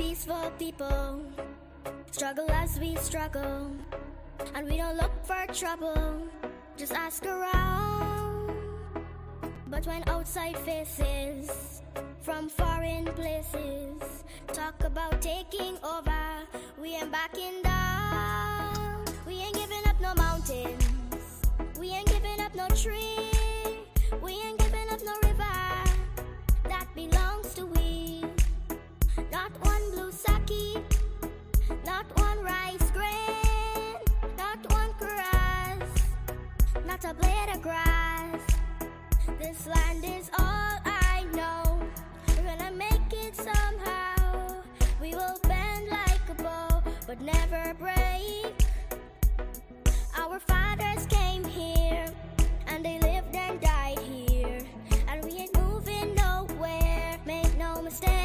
peaceful people struggle as we struggle, and we don't look for trouble, just ask around. But when outside faces from foreign places talk about taking over, we ain't backing down. We ain't giving up no mountains, we ain't giving up no tree, we ain't giving up no river that belongs to we. Not one blue sake, not one rice grain, not one grass, not a blade of grass. This land is all I know. We're gonna make it somehow. We will bend like a bow, but never break. Our fathers came here, and they lived and died here, and we ain't moving nowhere, make no mistake.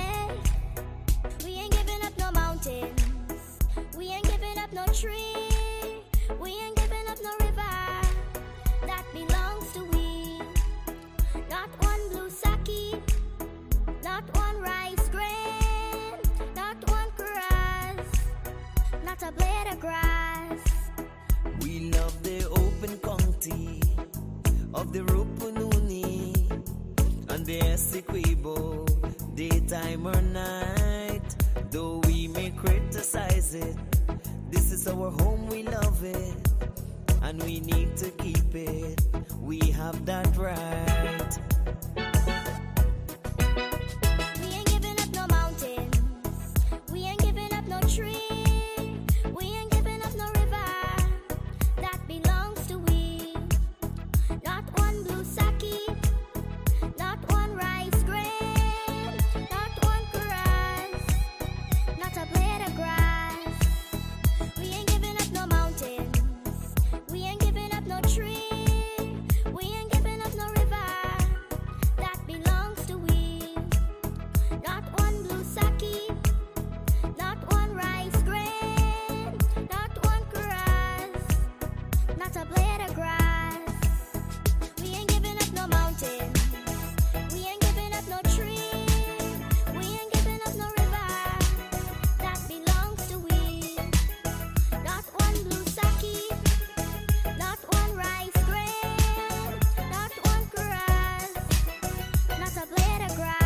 We ain't giving up no mountains, we ain't giving up no tree, we ain't giving up no river that belongs to we. Not one blue sake, not one rice grain, not one grass, not a blade of grass. We love the open county of the Rupununi and the Essequibo, daytime or night. Though we may criticize it, this is our home, we love it, and we need to keep it. We have that right. We ain't giving up no mountains, we ain't giving up no tree, we ain't giving up no river that belongs to we. Not one blue sake, not one rice grain, not one grass, not a blade of grass. We ain't giving up no mountains, we ain't giving up no tree, we ain't giving up no river that belongs to we. Not one blue sake, not one rice grain, not one grass, not a blade of grass. We ain't giving up no mountains, we ain't giving up no tree, we ain't giving up no river that belongs to we. Not one blue sake, not one rice grain, not one grass, not a blade of grass.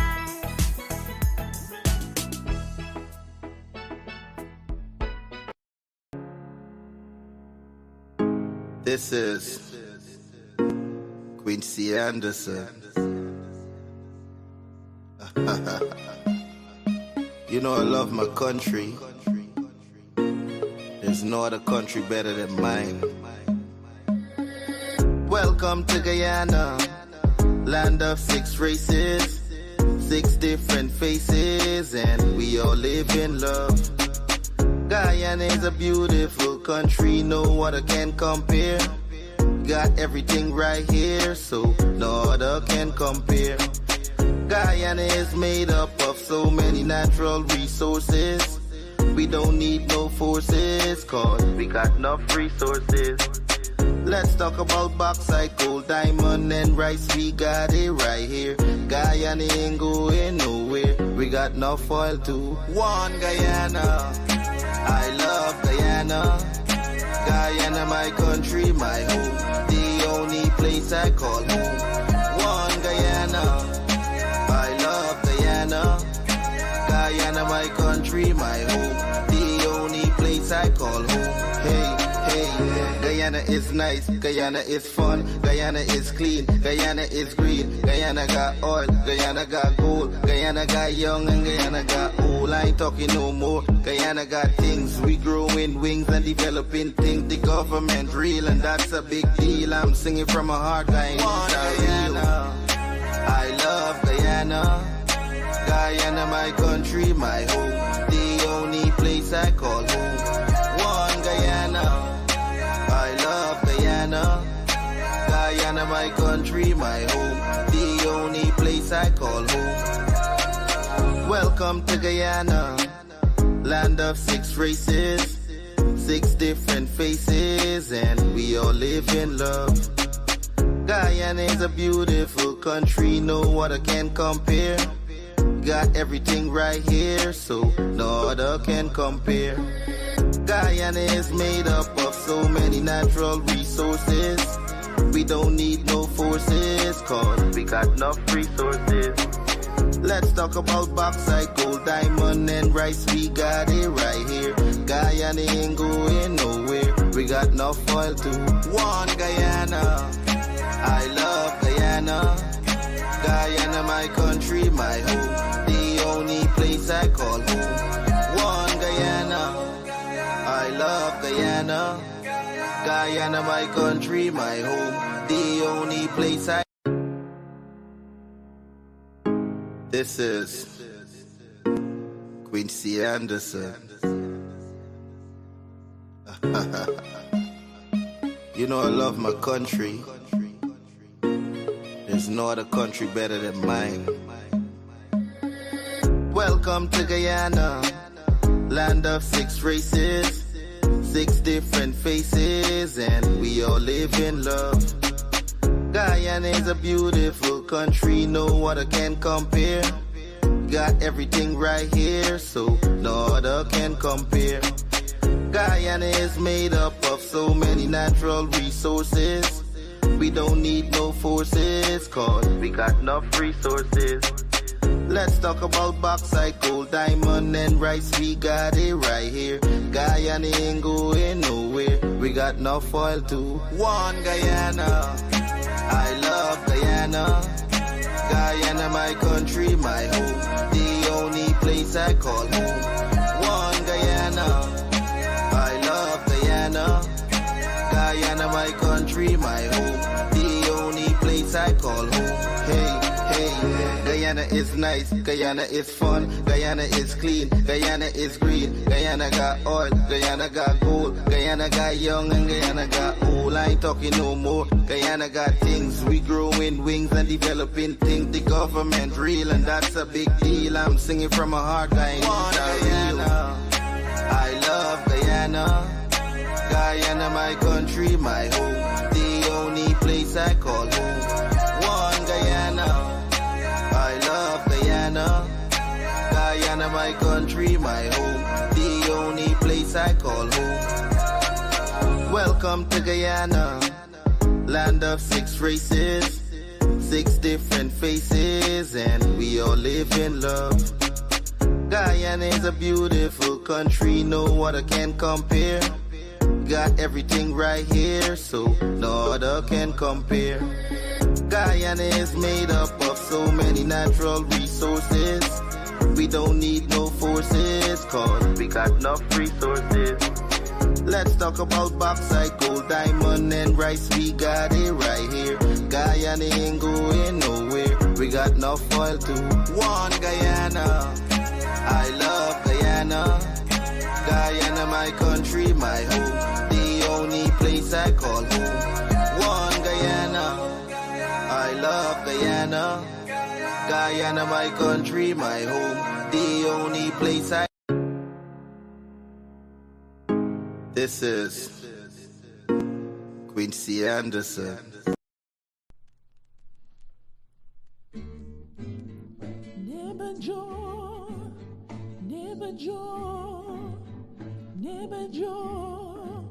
This is Quincy Anderson. You know I love my country. There's no other country better than mine. Welcome to Guyana, land of 6 races, 6 different faces, and we all live in love. Guyana is a beautiful country, no other can compare. Got everything right here, so no other can compare. Guyana is made up of so many natural resources. We don't need no forces, cause we got enough resources. Let's talk about bauxite, gold, diamond, and rice. We got it right here. Guyana ain't going nowhere. We got enough oil too. One Guyana, I love Guyana. Guyana, my country, my home. The only place I call home. One Guyana, I love Guyana. Guyana, my country, my home. The only place I call home. Hey, hey, Guyana is nice, Guyana is fun, Guyana is clean, Guyana is green, Guyana got oil, Guyana got gold, Guyana got young and Guyana got old. I ain't talking no more. Guyana got things, we growing wings and developing things. The government real and that's a big deal. I'm singing from my heart, Guyana. I love Guyana. Guyana, my country, my home. The only place I call home. One Guyana, I love Guyana. Guyana, my country, my home. The only place I call home. Welcome to Guyana, land of 6 races, 6 different faces, and we all live in love. Guyana is a beautiful country, no other can compare. Got everything right here, so no other can compare. Guyana is made up of so many natural resources. We don't need no forces, cause we got enough resources. Let's talk about bauxite, gold, diamond, and rice. We got it right here. Guyana ain't going nowhere. We got enough oil to one Guyana. I love Guyana. Guyana, my country, my home. The only place I call home. One Guyana. I love Guyana. Guyana, my country, my home. The only place I... This is Quincy Anderson. You know I love my country. There's no other country better than mine. Welcome to Guyana, land of 6 races, 6 different faces, and we all live in love. Guyana is a beautiful country, no other can compare. Got everything right here, so no other can compare. Guyana is made up of so many natural resources. We don't need no forces, cause we got enough resources. Let's talk about bauxite, gold, diamond, and rice. We got it right here. Guyana ain't going nowhere. We got enough oil to one Guyana. I love Guyana. Guyana, my country, my home. The only place I call home. One Guyana. I love Guyana. Guyana, my country, my home. The only place I call home. Hey, hey, Guyana is nice, Guyana is fun, Guyana is clean, Guyana is green, Guyana got oil, Guyana got gold, Guyana got young and Guyana got old. I ain't talking no more. Guyana got things, we growing wings and developing things. The government real and that's a big deal. I'm singing from my heart, Guyana. I love Guyana. Guyana, my country, my home. The only place I call home. One Guyana. I love Guyana. Guyana, my country, my home. The only place I call home. Welcome to Guyana, land of 6 races, 6 different faces, and we all live in love. Guyana is a beautiful country, no other can compare. Got everything right here, so no other can compare. Guyana is made up of so many natural resources. We don't need no forces, cause we got enough resources. Let's talk about bauxite, gold, diamond, and rice. We got it right here. Guyana ain't going nowhere. We got enough oil to one Guyana. I love Guyana. Guyana, my country, my home. The only place I call home. One Guyana. I love Guyana. Guyana, my country, my home. The only place I... This is Quincy Anderson. Neighbor Joe, neighbor Joe, neighbor Joe.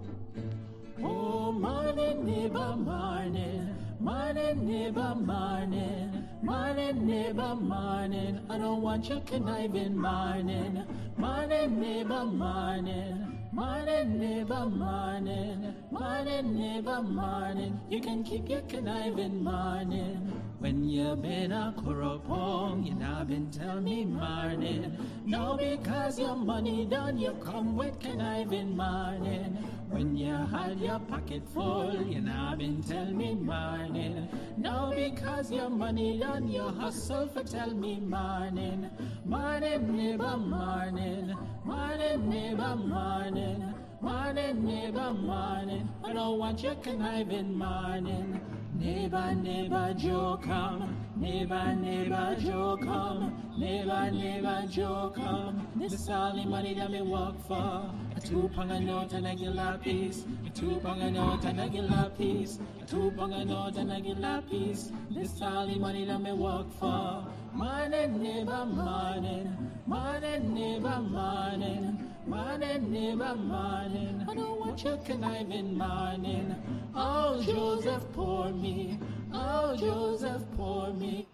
Oh, morning, neighbor, morning, morning, neighbor, morning, morning, neighbor, morning. I don't want your conniving morning, morning, neighbor, morning. Morning, neighbor, morning, morning, neighbor, morning. You can keep your conniving morning. When you been a corrupong, you not been tell me morning. No, because your money done, you come with conniving morning. When you had your pocket full, you not been tell me morning. No, because your money done, you hustle for tell me morning. Morning, neighbor, morning, morning, neighbor, morning, morning, neighbor, morning. I don't want your conniving morning. Neighbor, neighbor Joe come, Never Joe come, never Joe come. This all the money that me work for. A 2 pound a note and a gilla piece. A 2 pound a note and a gilla piece. A 2 pound a note and a gilla piece. This all the money that me work for. Morning, never morning, morning, never morning, morning, never morning. I don't want you conniving morning. Oh, Joseph, pour me. Oh, Joseph, pour me.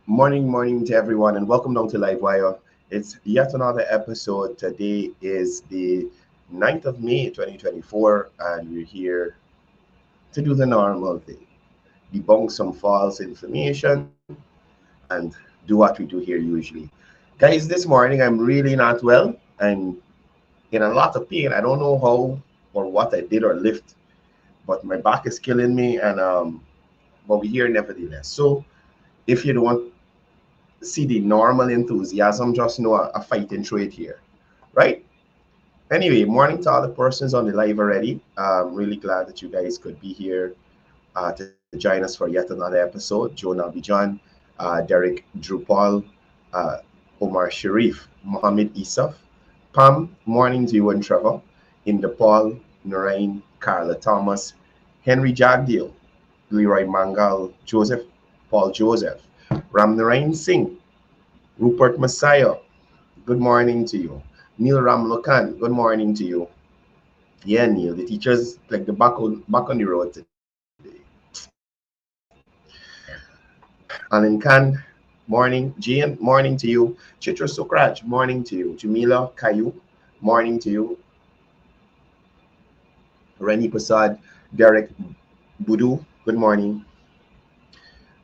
Morning to everyone, and welcome down to Livewire. It's yet another episode. Today is the 9th of May, 2024, and we're here to do the normal thing, debunk some false information, and do what we do here usually. Guys, this morning I'm really not well. I'm in a lot of pain. I don't know how or what I did or lift, but my back is killing me, and but we're here nevertheless. So if you don't see the normal enthusiasm, just know a fighting through it here, right? Anyway, morning to all the persons on the live already. I'm really glad that you guys could be here to join us for yet another episode. Joe Nabijan, Derek Drew Paul, Omar Sharif, Mohammed Isaf, Pam, morning to you and Trevor, Inda Paul, Noreen, Carla Thomas, Henry Jagdale, Leroy Mangal, Joseph, Paul Joseph, Ram Narain Singh, Rupert Messiah, good morning to you. Neil Ramlokan, good morning to you. Yeah, Neil, the teachers like the back on the road today. Alan Khan, morning. Jane, morning to you. Chitra Sokraj, morning to you. Jamila Kayu, morning to you. Reni Prasad, Derek Budu, good morning.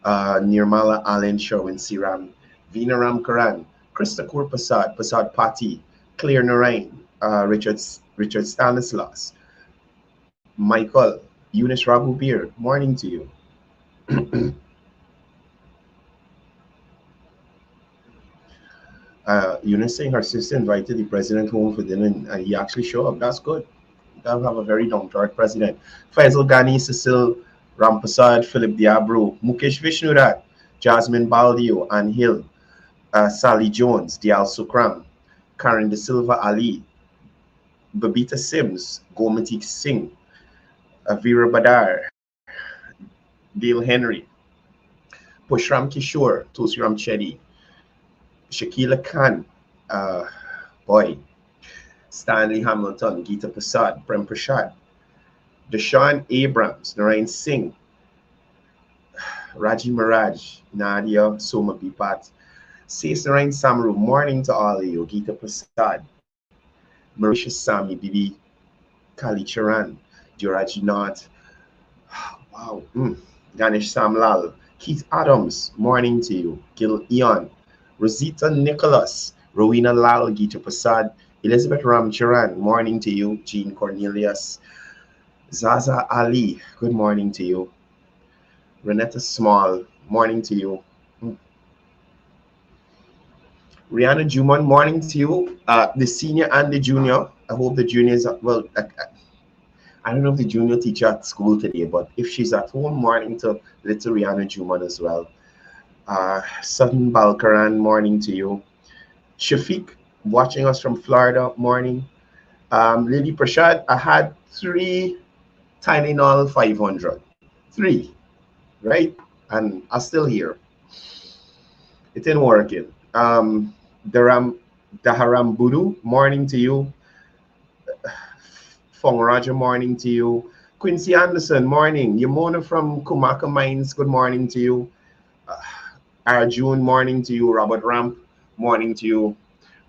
Nirmala Allen Sherwin Siram, Veena Karan, Krista Kaur Prasad Pati, Claire Narain, Richard Stanislas, Michael, Eunice Rabu Beard, morning to you. Eunice saying her sister invited the president home for dinner and he actually showed up. That's good. They'll have a very down-to-earth president. Faisal Ghani, Cecil Rampasad, Philip Diabro, Mukesh Vishnurat, Jasmine Baldio, Ann Hill, Sally Jones, Dial Sukram, Karen De Silva Ali, Babita Sims, Gomati Singh, Vera Badar, Dale Henry, Pushram Kishore, Tusiram Chetty, Shakila Khan, Stanley Hamilton, Geeta Prasad, Prem Prashad, Deshaun Abrams, Narain Singh, Raji Maraj, Nadia Soma Bipat, Says Narain Samaru, morning to all of you, Geeta Prasad, Marisha Sami, Bibi Kali Charan, Jiraji Nath, wow, Ganesh Samlal, Keith Adams, morning to you, Gil Eon, Rosita Nicholas, Rowena Lal, Geeta Prasad, Elizabeth Ramcharan, morning to you, Jean Cornelius, Zaza Ali, good morning to you. Renetta Small, morning to you. Rihanna Juman, morning to you. The senior and the junior. I hope the juniors are, well, I don't know if the junior teacher at school today, but if she's at home, morning to little Rihanna Juman as well. Sutton Balkaran, morning to you. Shafiq, watching us from Florida, morning. Lily Prashad, I had 3 Tylenol 500. 3, right? And I'm still here. It ain't working. Daharam Budu, morning to you. Fong Raja, morning to you. Quincy Anderson, morning. Yamona from Kumaka Mines, good morning to you. Arjun, morning to you. Robert Ramp, morning to you.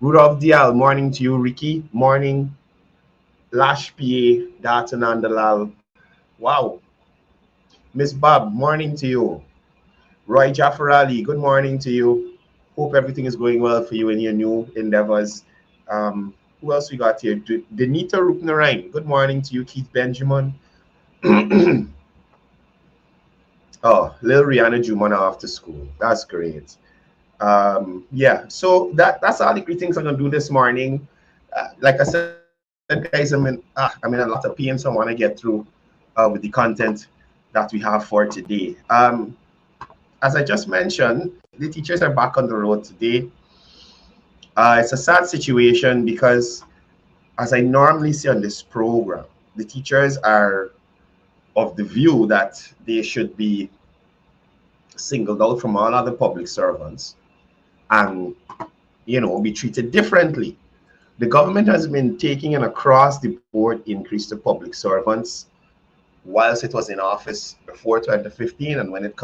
Rudolph Dial, morning to you. Ricky, morning. Lash PA, Datanandalal. Wow. Miss Bob, morning to you. Roy Jaffer Ali, good morning to you. Hope everything is going well for you in your new endeavors. Who else we got here? Denita Rupnarain, good morning to you. Keith Benjamin. Oh, little Rihanna Jumana after school. That's great. Yeah, so that's all the greetings I'm gonna do this morning. Like I said, guys, I'm in a lot of pain, so I want to get through with the content that we have for today. as I just mentioned, the teachers are back on the road today. It's a sad situation because, as I normally say on this program, the teachers are of the view that they should be singled out from all other public servants and, be treated differently. The government has been taking an across the board increase to public servants whilst it was in office before 2015, and when it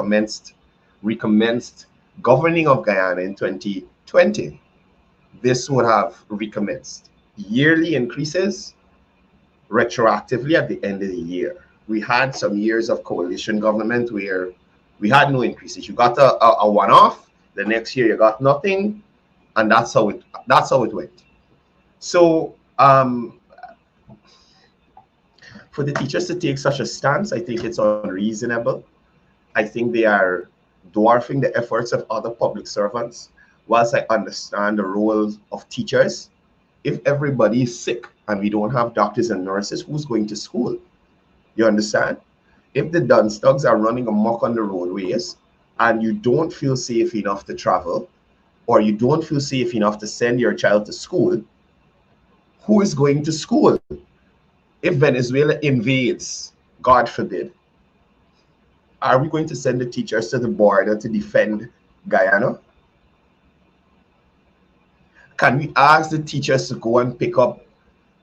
recommenced governing of Guyana in 2020, this would have recommenced. Yearly increases retroactively at the end of the year. We had some years of coalition government where we had no increases. You got a one-off, the next year you got nothing, and that's how it went. So for the teachers to take such a stance, I think it's unreasonable. I think they are dwarfing the efforts of other public servants. Whilst I understand the role of teachers, if everybody is sick and we don't have doctors and nurses, who's going to school? You understand? If the Dunstugs are running amok on the roadways and you don't feel safe enough to travel, or you don't feel safe enough to send your child to school, who is going to school? If Venezuela invades, God forbid, are we going to send the teachers to the border to defend Guyana? Can we ask the teachers to go and pick up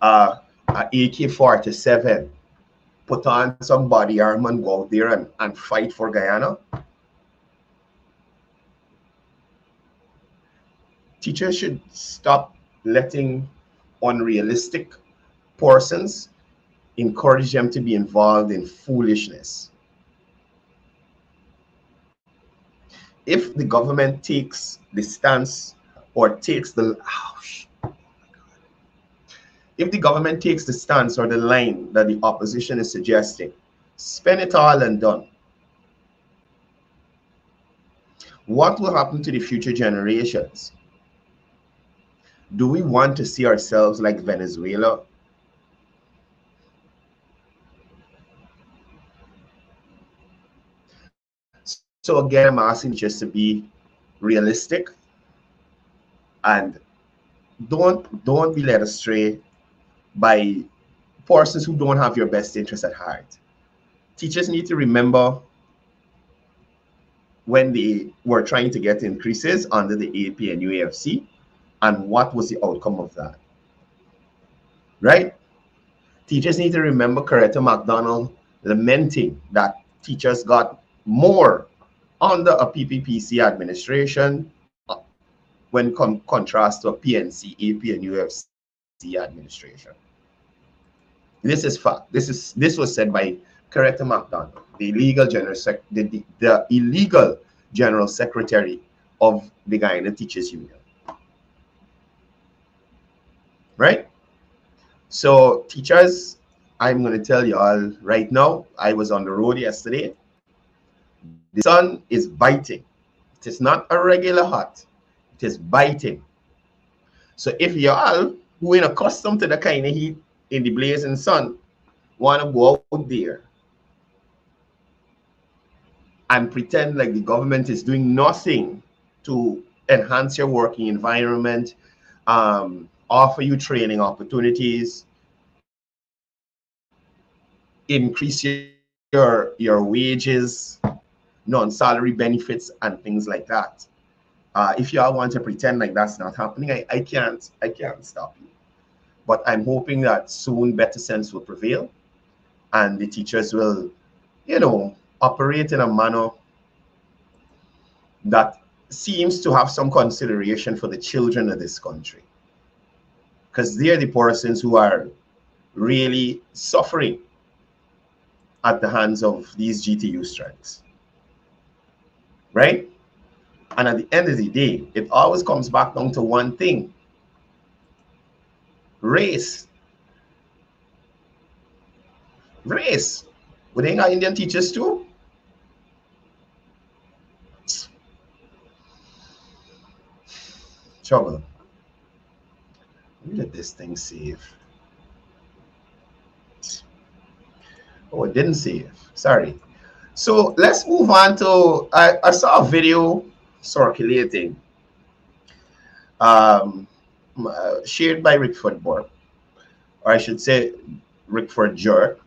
a AK-47, put on some body armor and go out there and fight for Guyana? Teachers should stop letting unrealistic persons encourage them to be involved in foolishness. If the government takes the stance or takes the if the government takes the stance or the line that the opposition is suggesting, spend it all and done. What will happen to the future generations? Do we want to see ourselves like Venezuela? So again, I'm asking just to be realistic and don't be led astray by persons who don't have your best interest at heart. Teachers need to remember when they were trying to get increases under the AP and UAFC and what was the outcome of that, right? Teachers need to remember Coretta McDonald lamenting that teachers got more under a PPPC administration when contrast to a PNC, AP, and UFC administration. This is fact. This was said by Coretta McDonald, the illegal general secretary of the Guyana Teachers Union. Right? So teachers, I'm going to tell you all right now, I was on the road yesterday. The sun is biting. It is not a regular hot. It is biting. So if you all who are accustomed to the kind of heat in the blazing sun want to go out there and pretend like the government is doing nothing to enhance your working environment, offer you training opportunities, increase your wages, non-salary benefits, and things like that. If you all want to pretend like that's not happening, I can't stop you. But I'm hoping that soon better sense will prevail and the teachers will, operate in a manner that seems to have some consideration for the children of this country. Because they're the persons who are really suffering at the hands of these GTU strikes. Right? And at the end of the day, it always comes back down to one thing: race. Race. We ain't got Indian teachers too. Trouble. Let me let this thing save. Oh, it didn't save. Sorry. So let's move on to, I saw a video circulating, shared by Rickford Burke, or I should say Rickford Jerk,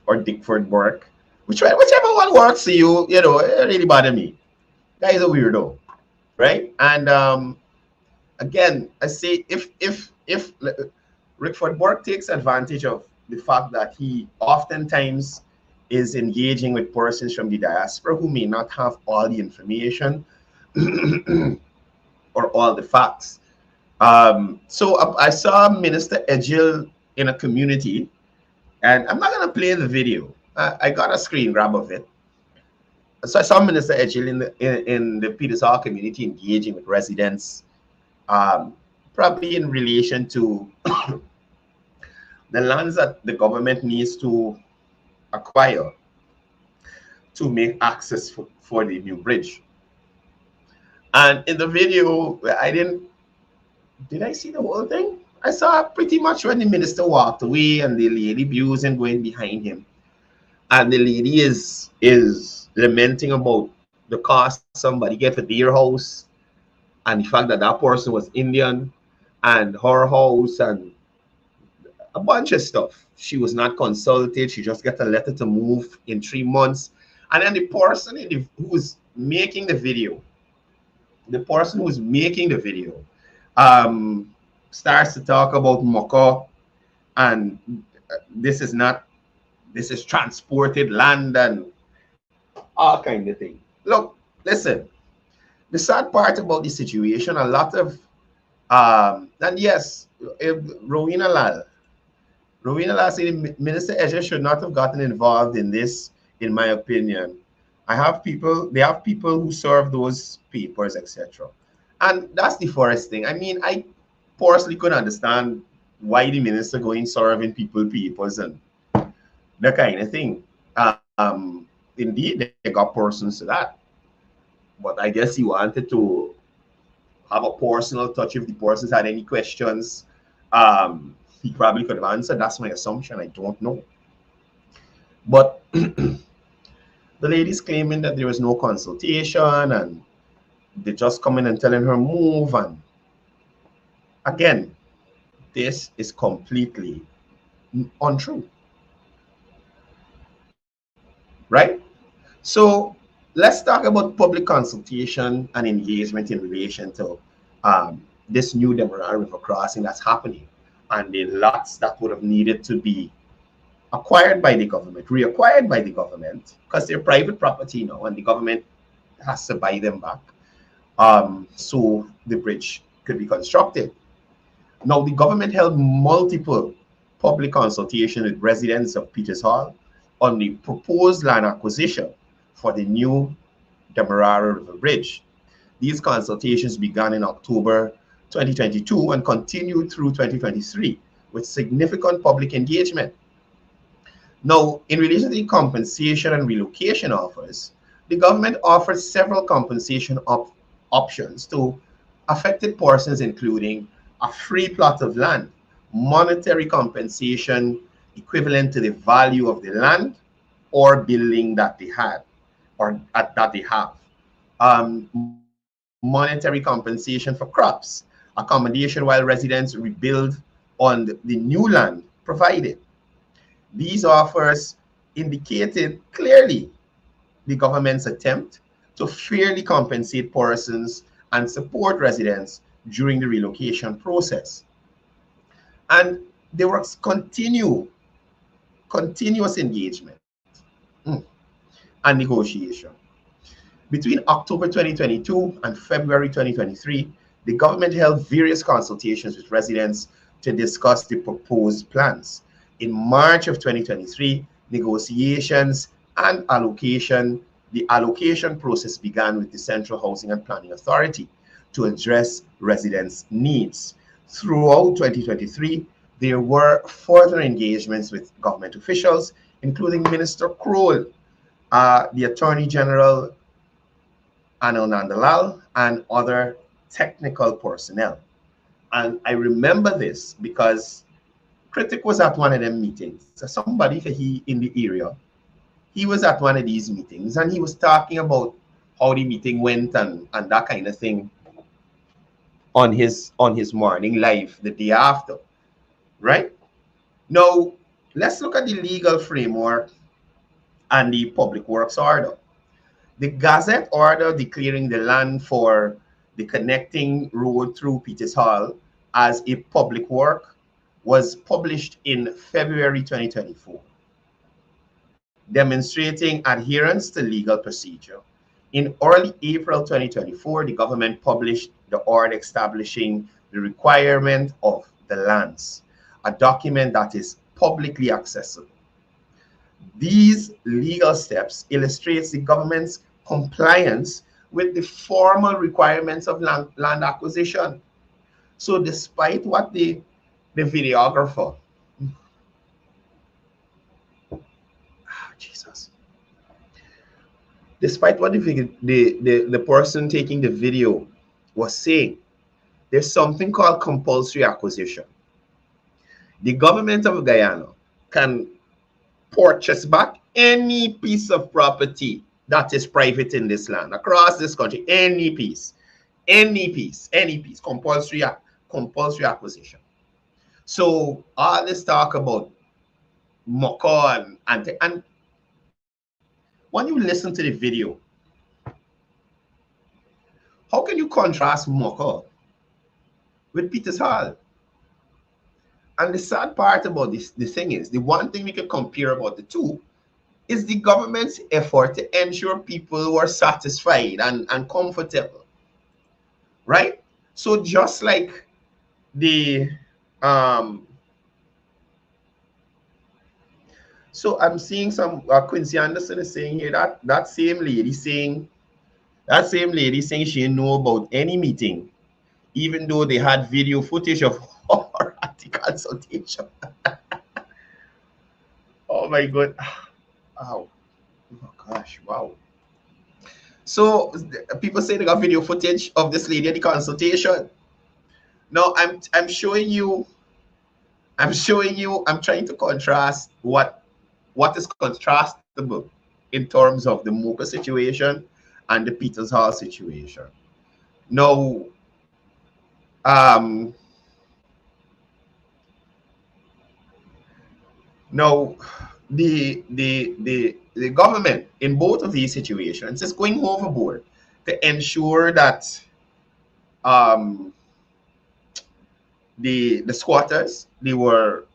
or Dickford Burke, whichever one works for you, you know, it really bother me. Guy is a weirdo, right? And again, I say if Rickford Burke takes advantage of the fact that he oftentimes is engaging with persons from the diaspora who may not have all the information or all the facts. So I saw Minister Edgil in a community, and I'm not going to play the video. I got a screen grab of it. So I saw Minister Edgil in the Peters Hall community engaging with residents, probably in relation to the lands that the government needs to acquire to make access for the new bridge. And in the video, did I see the whole thing? I saw pretty much when the minister walked away and the lady views and going behind him. And the lady is lamenting about the cost somebody get for their house, and the fact that that person was Indian, and her house, and a bunch of stuff. She was not consulted. She just got a letter to move in 3 months. And then the person who was making the video, starts to talk about Moko, and this is transported land and all kind of thing. Look, listen, the sad part about the situation, a lot of and yes, Rowena Lal said Minister Edgil should not have gotten involved in this, in my opinion. They have people who serve those papers, etc. And that's the first thing. I mean, I personally couldn't understand why the minister going serving people papers and that kind of thing. Indeed, they got persons to that. But I guess he wanted to have a personal touch. If the persons had any questions, he probably could have answered. That's my assumption. I don't know. But the lady's claiming that there was no consultation and they just coming and telling her move. And again, this is completely untrue. Right? So let's talk about public consultation and engagement in relation to this new Demerara River crossing that's happening, and the lots that would have needed to be acquired by the government, reacquired by the government, because they're private property now and the government has to buy them back, so the bridge could be constructed. Now, the government held multiple public consultations with residents of Peters Hall on the proposed land acquisition for the new Demerara River Bridge. These consultations began in October 2022 and continued through 2023 with significant public engagement. Now, in relation to the compensation and relocation offers, the government offered several compensation options to affected persons, including a free plot of land, monetary compensation equivalent to the value of the land or building that they had or that they have, monetary compensation for crops, accommodation while residents rebuild on the new land provided. These offers indicated clearly the government's attempt to fairly compensate persons and support residents during the relocation process. And there was continuous engagement and negotiation. Between October 2022 and February 2023, the government held various consultations with residents to discuss the proposed plans. In March of 2023, negotiations and the allocation process began with the Central Housing and Planning Authority to address residents' needs. Throughout 2023, there were further engagements with government officials, including Minister Kroll, the Attorney General, Anil Nandalal, and other technical personnel. And I remember this because Critic was at one of them meetings. So somebody in the area he was at one of these meetings and he was talking about how the meeting went and that kind of thing on his morning live the day after, right? Now, let's look at the legal framework and the public works order. The Gazette order declaring the land for the connecting road through Peters Hall as a public work was published in February 2024, demonstrating adherence to legal procedure. In early April 2024, the government published the order establishing the requirement of the lands, a document that is publicly accessible. These legal steps illustrates the government's compliance with the formal requirements of land acquisition. So despite what the videographer, Jesus, despite what the person taking the video was saying, there's something called compulsory acquisition. The government of Guyana can purchase back any piece of property that is private in this land across this country, any piece, compulsory acquisition. So all this talk about Moko and when you listen to the video, how can you contrast Moko with Peters Hall? And the sad part about this, the thing is, the one thing we can compare about the two is the government's effort to ensure people were satisfied and comfortable, right? So just like the so I'm seeing some Quincy Anderson is saying here that same lady saying she know about any meeting, even though they had video footage of her at the consultation. Oh my god. Oh gosh, wow. So people say they got video footage of this lady at the consultation. Now I'm showing you, I'm trying to contrast what is contrastable in terms of the Mocha situation and the Peters Hall situation. Now, the government in both of these situations is going overboard to ensure that the squatters, they were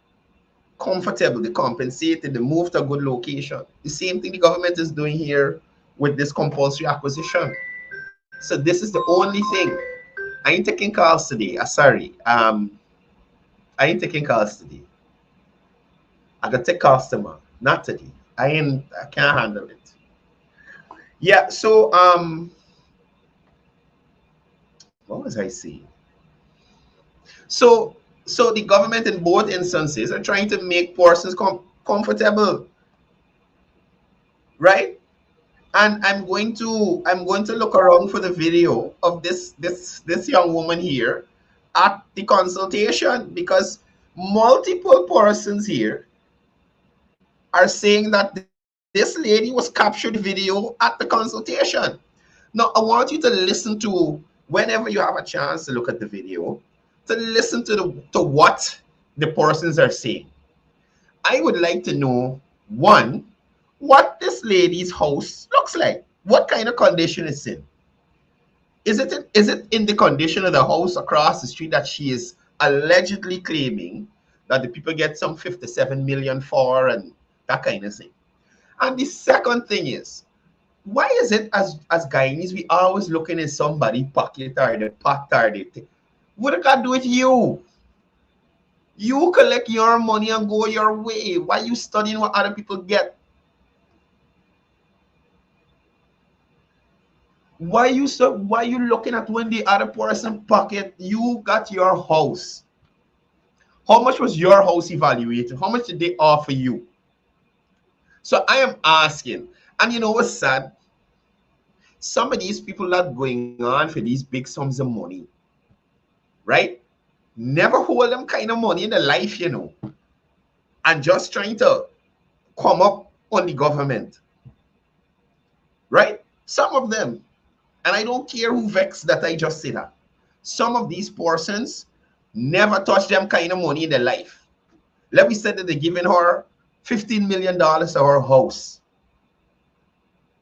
comfortable, they compensated, they moved to a good location. The same thing the government is doing here with this compulsory acquisition. So this is the only thing. I ain't taking calls today. Sorry. I ain't taking calls today. I got take customer, not today. I can't handle it. Yeah, so what was I saying? So the government in both instances are trying to make persons comfortable, right? And I'm going to look around for the video of this young woman here at the consultation, because multiple persons here are saying that this lady was captured video at the consultation. Now, I want you to listen to, whenever you have a chance to look at the video, to listen to what the persons are saying. I would like to know, one, what this lady's house looks like. What kind of condition it's in? Is it in the condition of the house across the street that she is allegedly claiming that the people get some 57 million for, and that kind of thing? And the second thing is, why is it as Guyanese we always looking in somebody's pocket or the pot or the thing? What it got to do with you? You collect your money and go your way. Why you studying what other people get? Why you looking at when the other person pocket? You got your house. How much was your house evaluated? How much did they offer you? So I am asking, and you know what's sad? Some of these people that going on for these big sums of money, right? Never hold them kind of money in their life, you know, and just trying to come up on the government. right? Some of them, and I don't care who vexed that I just say that. Some of these persons never touch them kind of money in their life. Let me say that they're giving her $15 million to her house.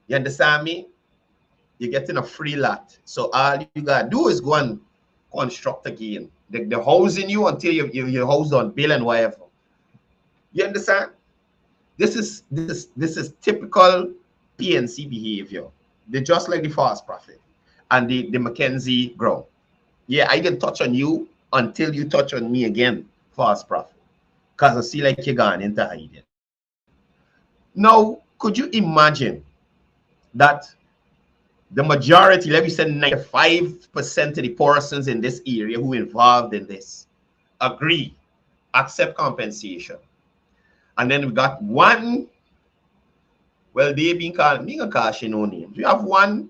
You understand me? You're getting a free lot. So all you gotta do is go and construct again. The housing you until your house on bill and whatever. You understand? This is typical PNC behavior. They're just like the false prophet and the Mackenzie grow. Yeah, I can touch on you until you touch on me again, false prophet. Because I see like you're gone into hiding. Now, could you imagine that the majority, let me say 95% of the persons in this area who involved in this agree, accept compensation. And then we got one, well, they being called, being a cash no names. We have one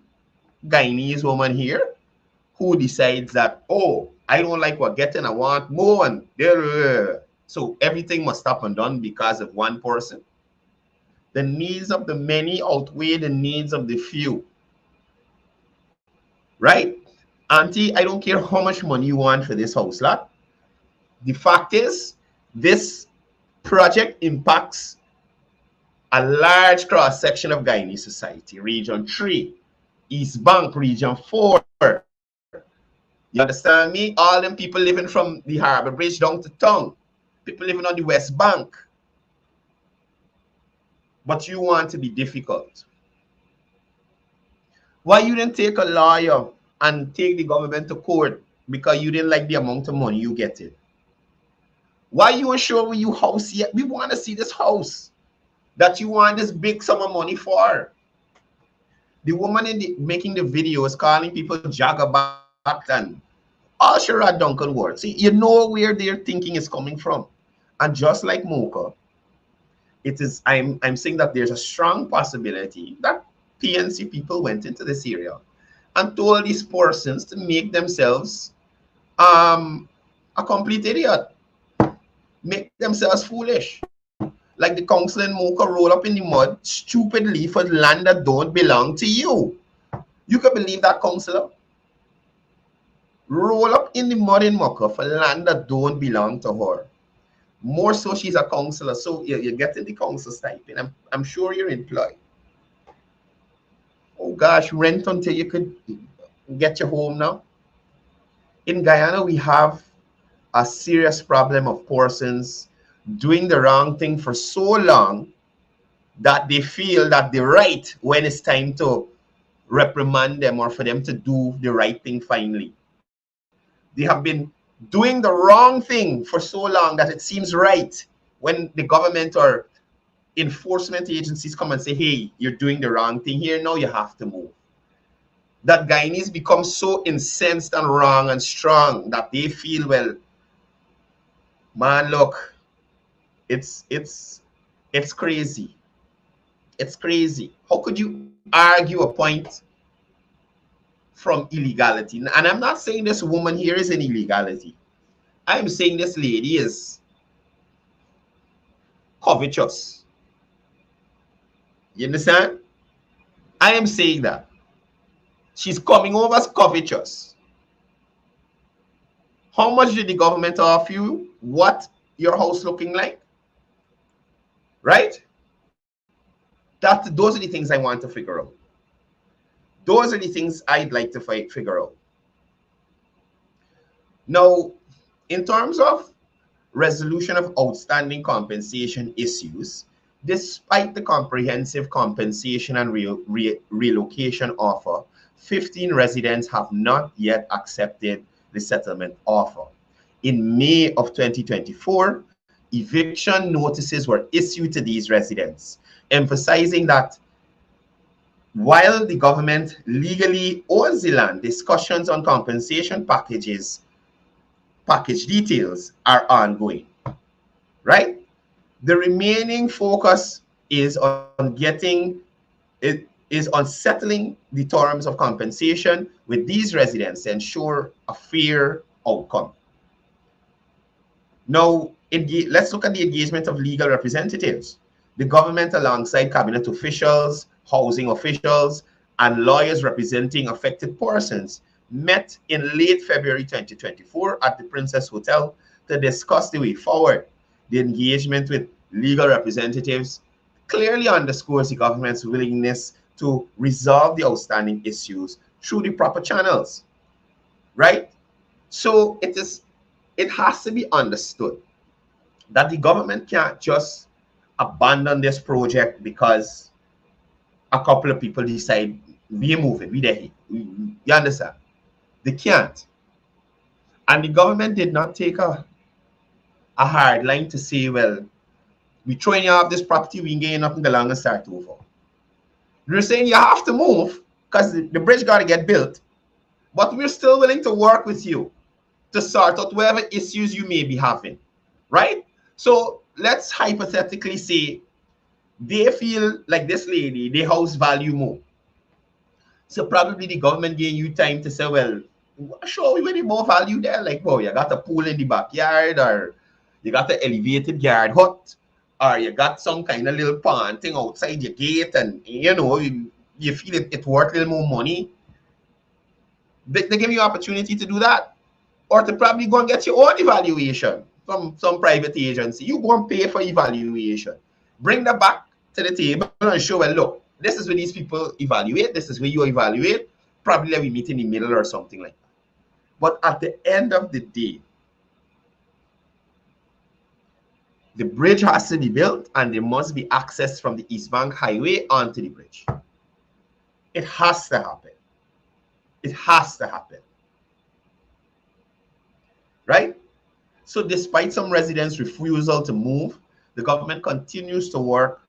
Guyanese woman here who decides that, oh, I don't like what getting, I want more. And so everything must stop and done because of one person. The needs of the many outweigh the needs of the few. Right? Auntie, I don't care how much money you want for this house lot. The fact is, this project impacts a large cross-section of Guyanese society. Region 3, East Bank, Region 4. You understand me? All them people living from the Harbor Bridge down to town. People living on the West Bank. But you want to be difficult. Why you didn't take a lawyer and take the government to court because you didn't like the amount of money you get it? Why you ain't sure when you house yet? We want to see this house that you want this big sum of money for. The woman making the video is calling people jagabat and all Sherrod Duncan words. See, you know where their thinking is coming from. And just like Mocha, it is I'm saying that there's a strong possibility that PNC people went into this area and told these persons to make themselves a complete idiot, make themselves foolish. Like the council in Mocha roll up in the mud stupidly for land that don't belong to you. You can believe that, councillor? Roll up in the mud in Mocha for land that don't belong to her. More so, she's a councillor, so you're getting the council stipend. I'm sure you're employed. Oh gosh, rent until you could get your home now. In Guyana, we have a serious problem of persons doing the wrong thing for so long that they feel that they're right when it's time to reprimand them or for them to do the right thing finally. They have been doing the wrong thing for so long that it seems right when the government or enforcement agencies come and say, hey, you're doing the wrong thing here, now you have to move. That Guyanese become so incensed and wrong and strong that they feel, well, man, look, it's crazy. It's crazy. How could you argue a point from illegality? And I'm not saying this woman here is an illegality. I'm saying this lady is covetous. You understand? I am saying that. She's coming over as covetous. How much did the government offer you? What your house looking like? Right? Those are the things I want to figure out. Those are the things I'd like to figure out. Now, in terms of resolution of outstanding compensation issues, despite the comprehensive compensation and relocation offer, 15 residents have not yet accepted the settlement offer. In May of 2024, eviction notices were issued to these residents, emphasizing that while the government legally owns the land, discussions on compensation package details are ongoing, right? The remaining focus is on settling the terms of compensation with these residents to ensure a fair outcome. Now, let's look at the engagement of legal representatives. The government, alongside cabinet officials, housing officials, and lawyers representing affected persons met in late February 2024 at the Princess Hotel to discuss the way forward. The engagement with legal representatives clearly underscores the government's willingness to resolve the outstanding issues through the proper channels, right? So it has to be understood that the government can't just abandon this project because a couple of people decide we're moving, we're there. You understand? They can't. And the government did not take a hard line to say, well, we're throwing you off this property, we ain't getting nothing along and start over. They're saying you have to move because the bridge got to get built, but we're still willing to work with you to sort out whatever issues you may be having, right? So let's hypothetically say they feel like this lady, they house value more. So probably the government gave you time to say, well, show me where the more value there. Like, well, you got a pool in the backyard, or you got an elevated yard hut, or you got some kind of little pond thing outside your gate, and you know, you feel it worth a little more money. They give you opportunity to do that. Or to probably go and get your own evaluation from some private agency. You go and pay for evaluation. Bring that back to the table and show, well, look, this is where these people evaluate. This is where you evaluate. Probably we meet in the middle or something like that. But at the end of the day, the bridge has to be built and there must be access from the East Bank Highway onto the bridge. It has to happen. It has to happen. Right? So despite some residents' refusal to move, the government continues to work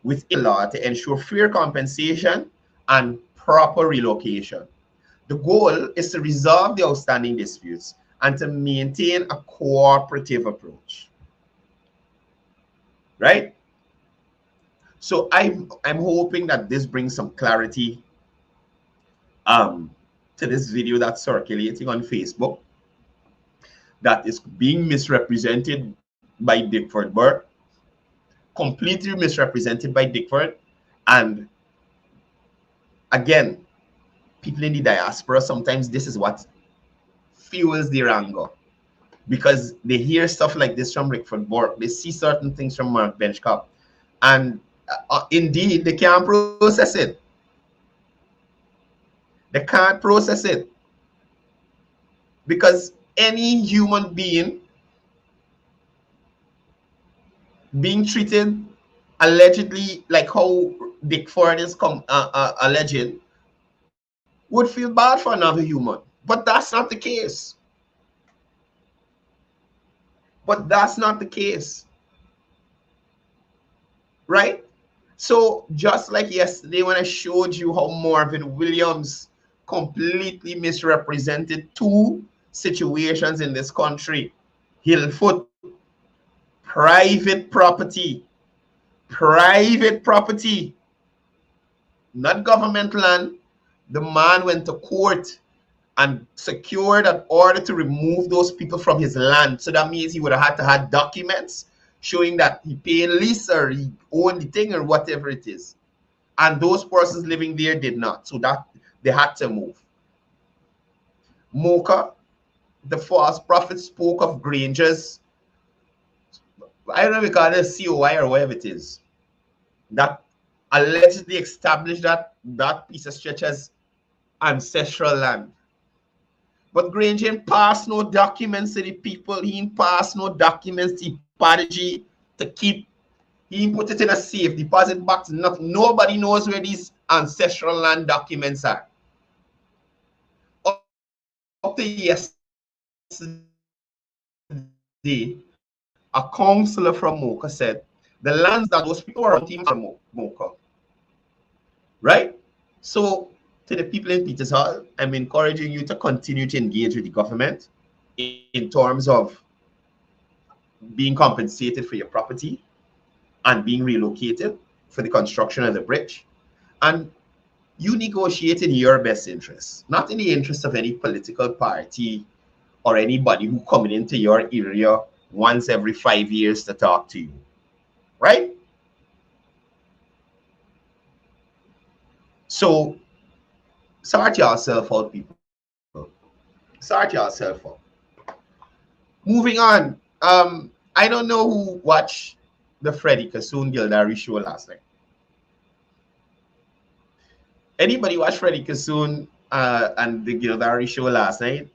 within law to ensure fair compensation and proper relocation. The goal is to resolve the outstanding disputes and to maintain a cooperative approach. Right? So I'm hoping that this brings some clarity to this video that's circulating on Facebook, that is being misrepresented by Dickford Burke, completely misrepresented by Dickford. And again, people in the diaspora, sometimes this is what fuels their anger, because they hear stuff like this from Dickford Burke, they see certain things from Mark Benchcop, and indeed, they can't process it. They can't process it. Because any human being being treated allegedly like how Dickford is alleged would feel bad for another human. But that's not the case. But that's not the case. Right? So just like yesterday when I showed you how Marvin Williams completely misrepresented two situations in this country. Hillfoot, private property, not government land. The man went to court and secured an order to remove those people from his land. So that means he would have had to have documents showing that he paid lease or he owned the thing or whatever it is. And those persons living there did not. So that they had to move. Mocha, the false prophet, spoke of Granger's, I don't know if we call it COI or whatever it is, that allegedly established that piece of stretch as ancestral land. But Granger passed no documents to the people. He passed no documents to Padaji to keep. He put it in a safe deposit box. Nobody knows where these ancestral land documents are. Up to yesterday, a counselor from Mocha said the lands that those people were on team from Mocha. Right? So, to the people in Peters Hall, I'm encouraging you to continue to engage with the government in terms of being compensated for your property and being relocated for the construction of the bridge. And you negotiate in your best interest, not in the interest of any political party or anybody who coming into your area once every 5 years to talk to you, right? So sort yourself out, people. Sort yourself out. Moving on. I don't know who watched the Freddie Kassoon Gildari show last night. Anybody watch Freddie Kassoon and the Gildari show last night?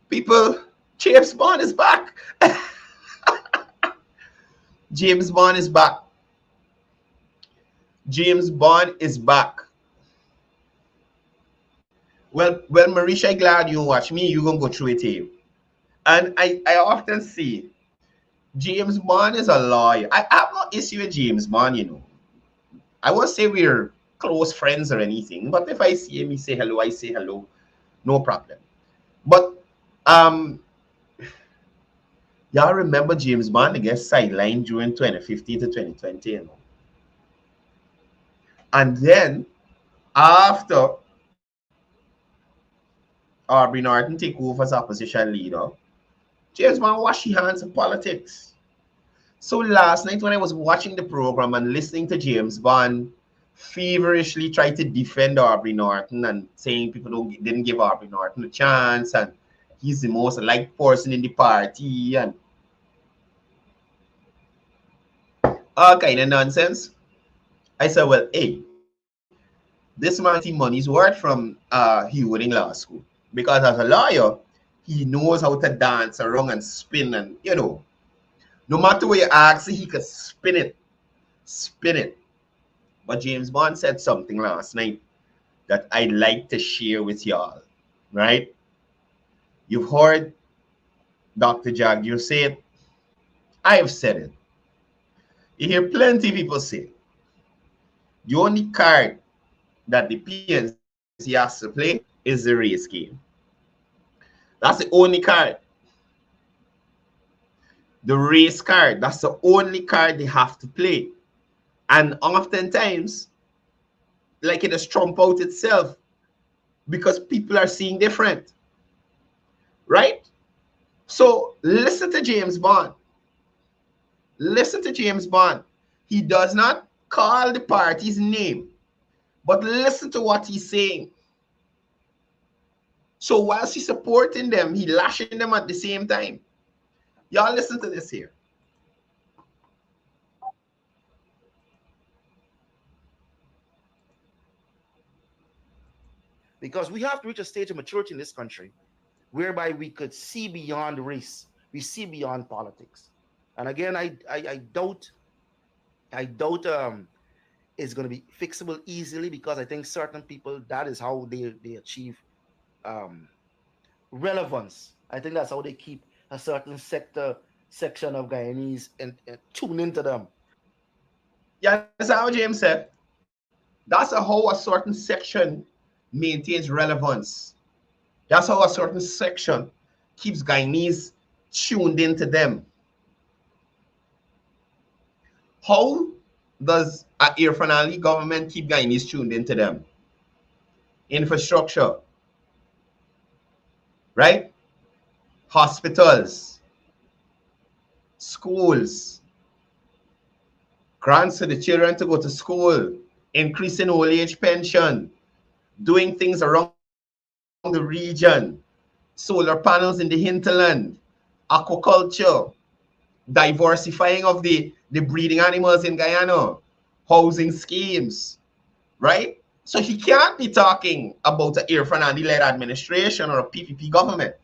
People, James Bond is back. James Bond is back. James Bond is back. Well, Marisha, glad you watch me. You're gonna go through it here. And I often see James Bond is a lawyer. I have no issue with James Bond, you know. I won't say we're close friends or anything, but if I see him, he say hello, I say hello, no problem. But y'all remember James Bond gets sidelined during 2015 to 2020, you know. And then after Aubrey Norton take over as opposition leader, James Bond washed his hands of politics. So last night when I was watching the program and listening to James Bond feverishly try to defend Aubrey Norton and saying people didn't give Aubrey Norton a chance and he's the most liked person in the party and all kind of nonsense. I said, well, hey, this man see money's worth from Heward Law School. Because as a lawyer, he knows how to dance around and spin and, you know, no matter what you ask, he could spin it. Spin it. But James Bond said something last night that I'd like to share with y'all, right? You've heard Dr. Jagger say it. I have said it. You hear plenty of people say it. The only card that the PNC has to play is the race game. That's the only card. The race card, that's the only card they have to play. And oftentimes, like it has trump out itself because people are seeing different. Right? So listen to James Bond. Listen to James Bond. He does not call the party's name, but listen to what he's saying. So whilst he's supporting them, he's lashing them at the same time. Y'all listen to this here. Because we have to reach a stage of maturity in this country whereby we could see beyond race, we see beyond politics. And again, I doubt it's going to be fixable easily because I think certain people, that is how they achieve relevance. I think that's how they keep a certain section of Guyanese and tune into them. Yeah, that's how James said. That's how a certain section maintains relevance. That's how a certain section keeps Guyanese tuned into them. How does a Irfan Ali government keep Guyanese tuned into them? Infrastructure, right? Hospitals, schools, grants to the children to go to school, increasing old age pension, doing things around the region, solar panels in the hinterland, aquaculture, diversifying of the breeding animals in Guyana, housing schemes, right? So he can't be talking about an Irfan Ali-led administration or a PPP government,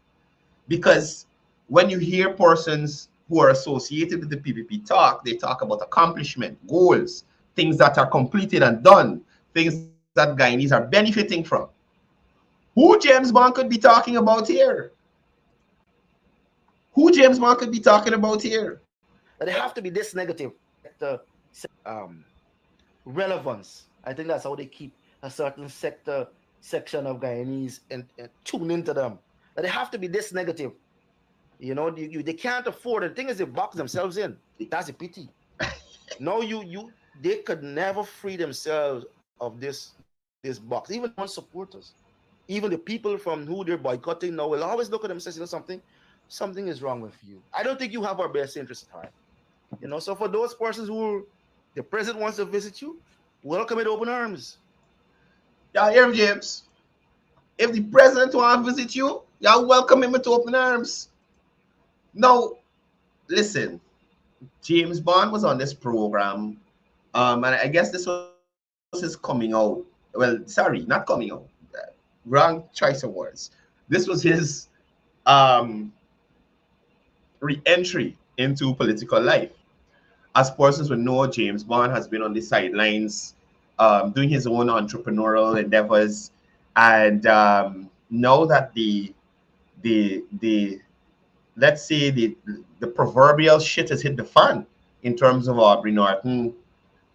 because when you hear persons who are associated with the PPP talk, they talk about accomplishment, goals, things that are completed and done, things that Guyanese are benefiting from. Who James Bond could be talking about here? Who James Bond could be talking about here? They have to be this negative. Relevance. I think that's how they keep a certain section of Guyanese and tune into them. They have to be this negative. You know, they can't afford it. The thing is, they box themselves in. That's a pity. No, they could never free themselves of this box. Even on supporters, even the people from who they're boycotting now will always look at them and say, you know, something is wrong with you. I don't think you have our best interest at heart. You know, so for those persons who the president wants to visit you, welcome with open arms. Y'all hear him, James? If the president want to visit you, y'all welcome him with open arms. Now, listen, James Bond was on this program, and I guess this was his coming out. Well, sorry, not coming out. Wrong choice of words. This was his um, re-entry into political life. As persons would know, James Bond has been on the sidelines, doing his own entrepreneurial endeavors, and now that the let's say the proverbial shit has hit the fan in terms of Aubrey Norton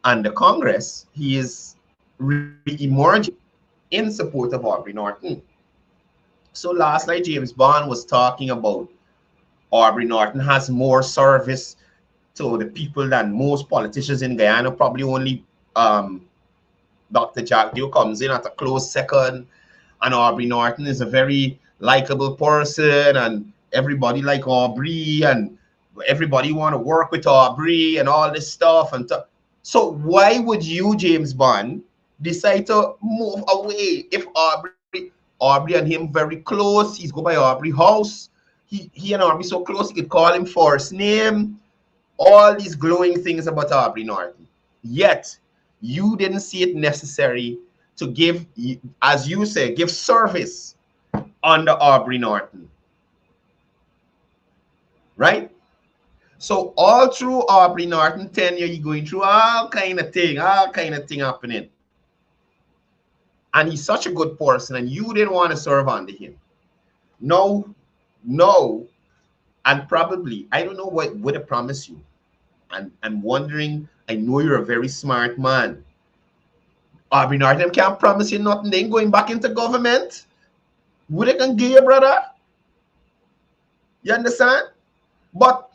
and the Congress, he is re-emerging in support of Aubrey Norton. So last night, James Bond was talking about Aubrey Norton has more service to the people than most politicians in Guyana. Probably only Dr. Jack Dew comes in at a close second, and Aubrey Norton is a very likable person, and everybody like Aubrey, and everybody want to work with Aubrey and all this stuff. And so why would you, James Bond, decide to move away if Aubrey and him very close? He's go by Aubrey house. He and Aubrey so close he could call him first name. All these glowing things about Aubrey Norton. Yet you didn't see it necessary to give, as you say, give service under Aubrey Norton. Right? So all through Aubrey Norton tenure, you're going through all kind of thing happening. And he's such a good person, and you didn't want to serve under him. No, and probably, I don't know what would have promised you. And I'm wondering, I know you're a very smart man. Aubrey Norton can't promise you nothing. They ain't going back into government. What they can give you, brother? You understand? But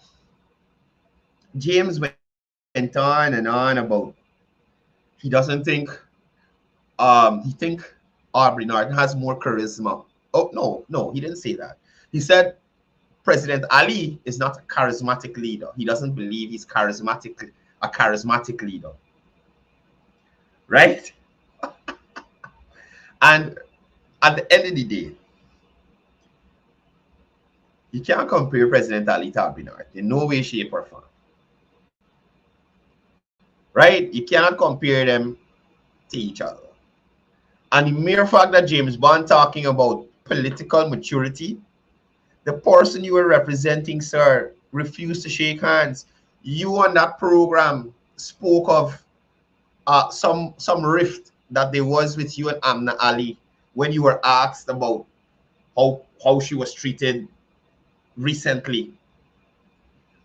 James went on and on about he doesn't think he think Aubrey Norton has more charisma. Oh no, he didn't say that. He said President Ali is not a charismatic leader. He doesn't believe he's a charismatic leader. Right? And at the end of the day, you can't compare President Ali to Aubrey Norton in no way, shape, or form. Right? You cannot compare them to each other. And the mere fact that James Bond talking about political maturity, the person you were representing, sir, refused to shake hands. You on that program spoke of some rift that there was with you and Amna Ali when you were asked about how she was treated recently.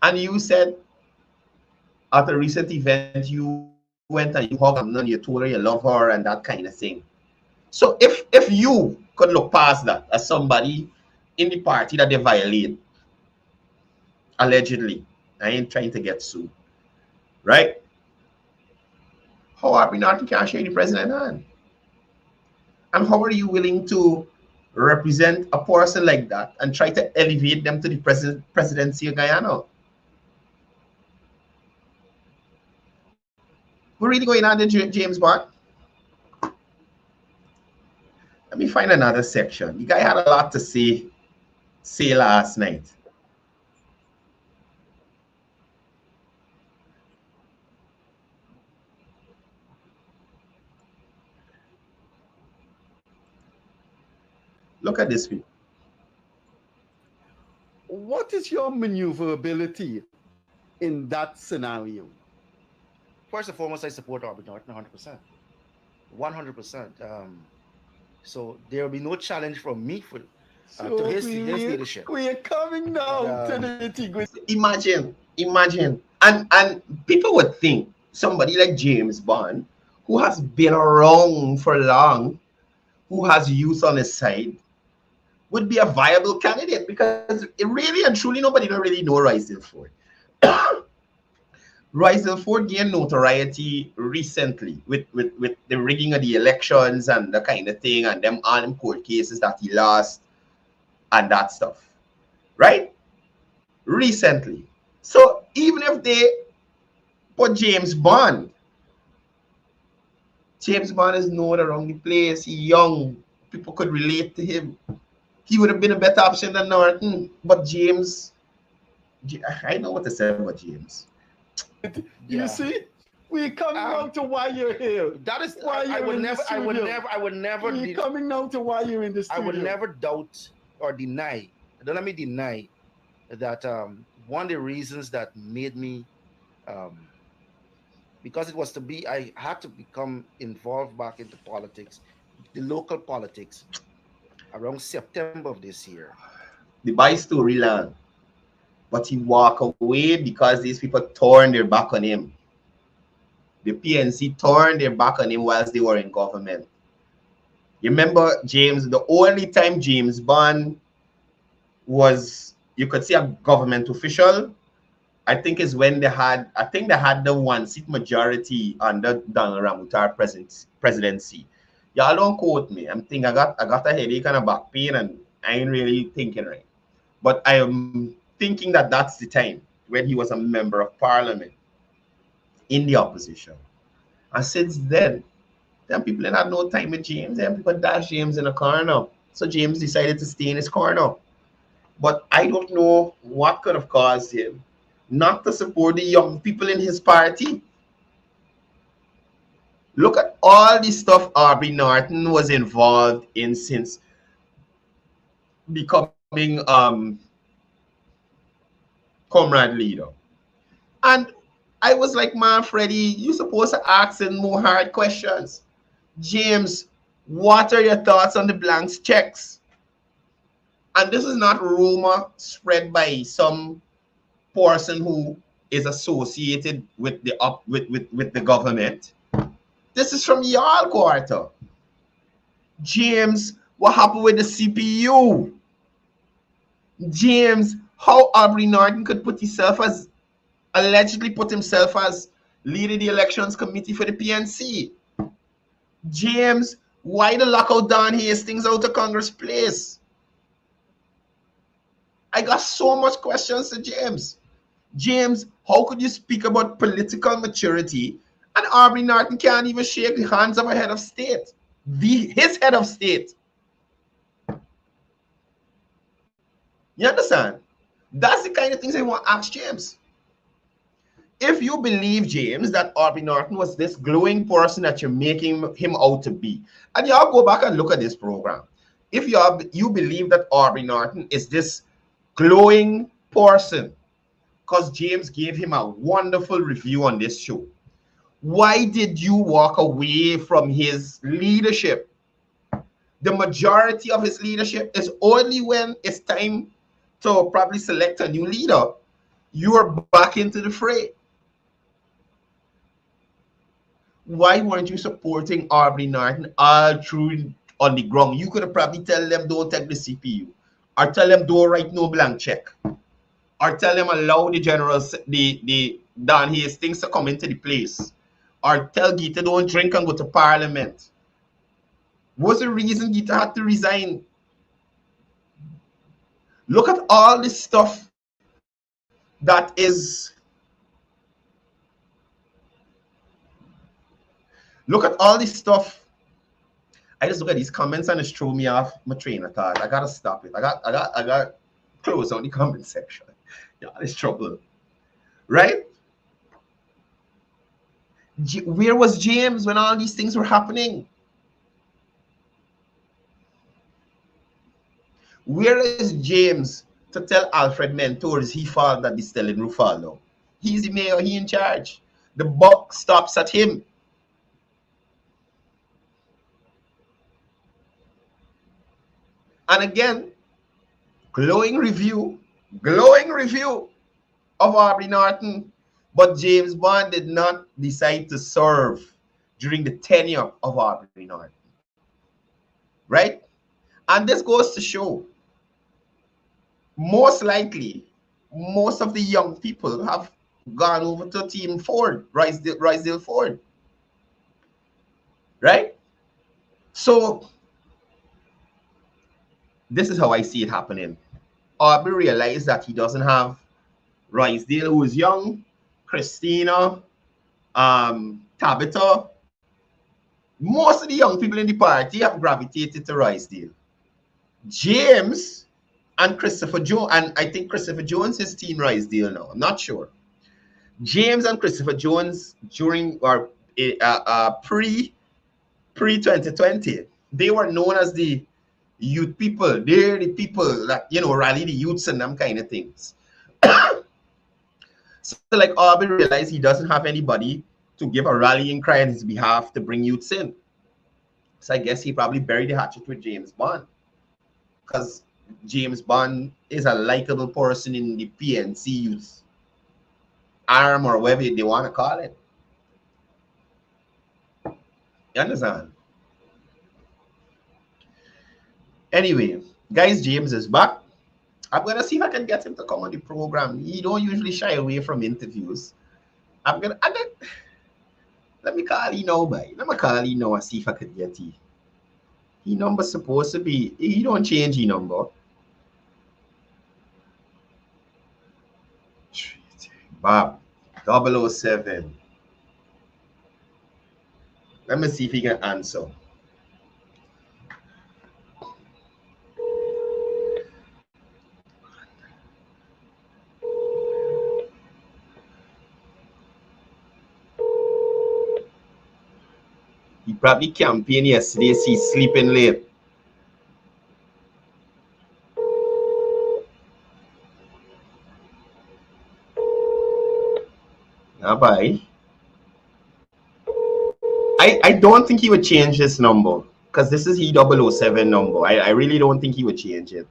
And you said at a recent event you went and you hugged Amna and you told her you love her and that kind of thing. So if you could look past that as somebody in the party that they violate, allegedly, I ain't trying to get sued, right? How are we not to shake the president hand? And how are you willing to represent a person like that and try to elevate them to the presidency of Guyana? We're really going on to James Bond. Let me find another section. The guy had a lot to say last night. Look at this video. What is your maneuverability in that scenario? First and foremost, I support Aubrey Norton 100%. 100%. So there will be no challenge from me to his leadership. We are coming down to the nitty-gritty. Imagine. And people would think somebody like James Bond, who has been around for long, who has youth on his side, would be a viable candidate because it really and truly nobody don't really know Royce Ford. Royce Ford gained notoriety recently with the rigging of the elections and the kind of thing and them all them court cases that he lost and that stuff. Right? Recently. So even if they put James Bond James Bond is known around the place. He's young. People could relate to him. He would have been a better option than Norton. But James, I know what to say about James. You see, we're coming down to why you're here. That is why I would never. We're coming down to why you're in the studio. I would never doubt or deny. Don't let me deny that one of the reasons that made me because it was to be, I had to become involved back into politics, the local politics, around September of this year. The boy storyline. But he walked away because these people turned their back on him. The PNC turned their back on him whilst they were in government. You remember James, the only time James Bond was, you could see a government official, I think is when they had the one-seat majority under Donald Ramutar presidency. Y'all don't quote me. I'm thinking I got a headache and a back pain and I ain't really thinking right. But I am thinking that that's the time when he was a member of parliament in the opposition. And since then people had no time with James. Then people dashed James in a corner. So James decided to stay in his corner. But I don't know what could have caused him not to support the young people in his party. Look at all the stuff Aubrey Norton was involved in since becoming comrade leader. And I was like, man, Freddie, you're supposed to ask him more hard questions. James, what are your thoughts on the blanks checks? And this is not rumor spread by some person who is associated with the government. This is from y'all quarter. James, what happened with the CPU? James, how Aubrey Norton could allegedly put himself as leading the elections committee for the PNC. James, why the lockout down Hastings out of Congress Place? I got so much questions to James. James, how could you speak about political maturity and Aubrey Norton can't even shake the hands of a head of state? His head of state. You understand? That's the kind of things I want to ask James. If you believe, James, that Aubrey Norton was this glowing person that you're making him out to be, and y'all go back and look at this program. If you believe that Aubrey Norton is this glowing person, because James gave him a wonderful review on this show, why did you walk away from his leadership? The majority of his leadership is only when it's time to probably select a new leader, you are back into the fray. Why weren't you supporting Aubrey Norton all through on the ground? You could have probably tell them don't take the CPU, or tell them don't write no blank check, or tell them allow the generals, the Dan Hastings to come into the place, or tell Gita don't drink and go to parliament. What's the reason Gita had to resign? Look at all this stuff that is. Look at all this stuff. I just look at these comments and it's throw me off my train of thought. I gotta stop it. I got close on the comment section. Yeah, it's trouble. Right? Where was James when all these things were happening? Where is James to tell Alfred Mentors he fault that he's telling Rufalo? He's the mayor, he in charge. The buck stops at him. And again, glowing review of Aubrey Norton, but James Bond did not decide to serve during the tenure of Aubrey Norton. Right? And this goes to show, most likely, most of the young people have gone over to Team Ford, Rysdale Ford. Right? So, this is how I see it happening. Aubrey realized that he doesn't have Rysdale, who is young, Christina, Tabitha. most of the young people in the party have gravitated to Rysdale. James and Christopher Jones, and I think Christopher Jones is team Rysdale now. I'm not sure. James and Christopher Jones during or pre 2020, they were known as the youth people. They're the people that rally the youths and them kind of things. So like Aubrey realized he doesn't have anybody to give a rallying cry on his behalf to bring youths in. So I guess he probably buried the hatchet with James Bond, because James Bond is a likable person in the PNC youth arm, or whatever they want to call it. You understand? Anyway, guys, James is back. I'm gonna see if I can get him to come on the program. He don't usually shy away from interviews. Let me call you now, boy. Let me call you now and see if I could get he. He number's supposed to be, he don't change his number. Bob, 007. Let me see if he can answer. He probably campaigned yesterday, so he's sleeping late. Bye. I don't think he would change this number, because this is his 007 number. I really don't think he would change it.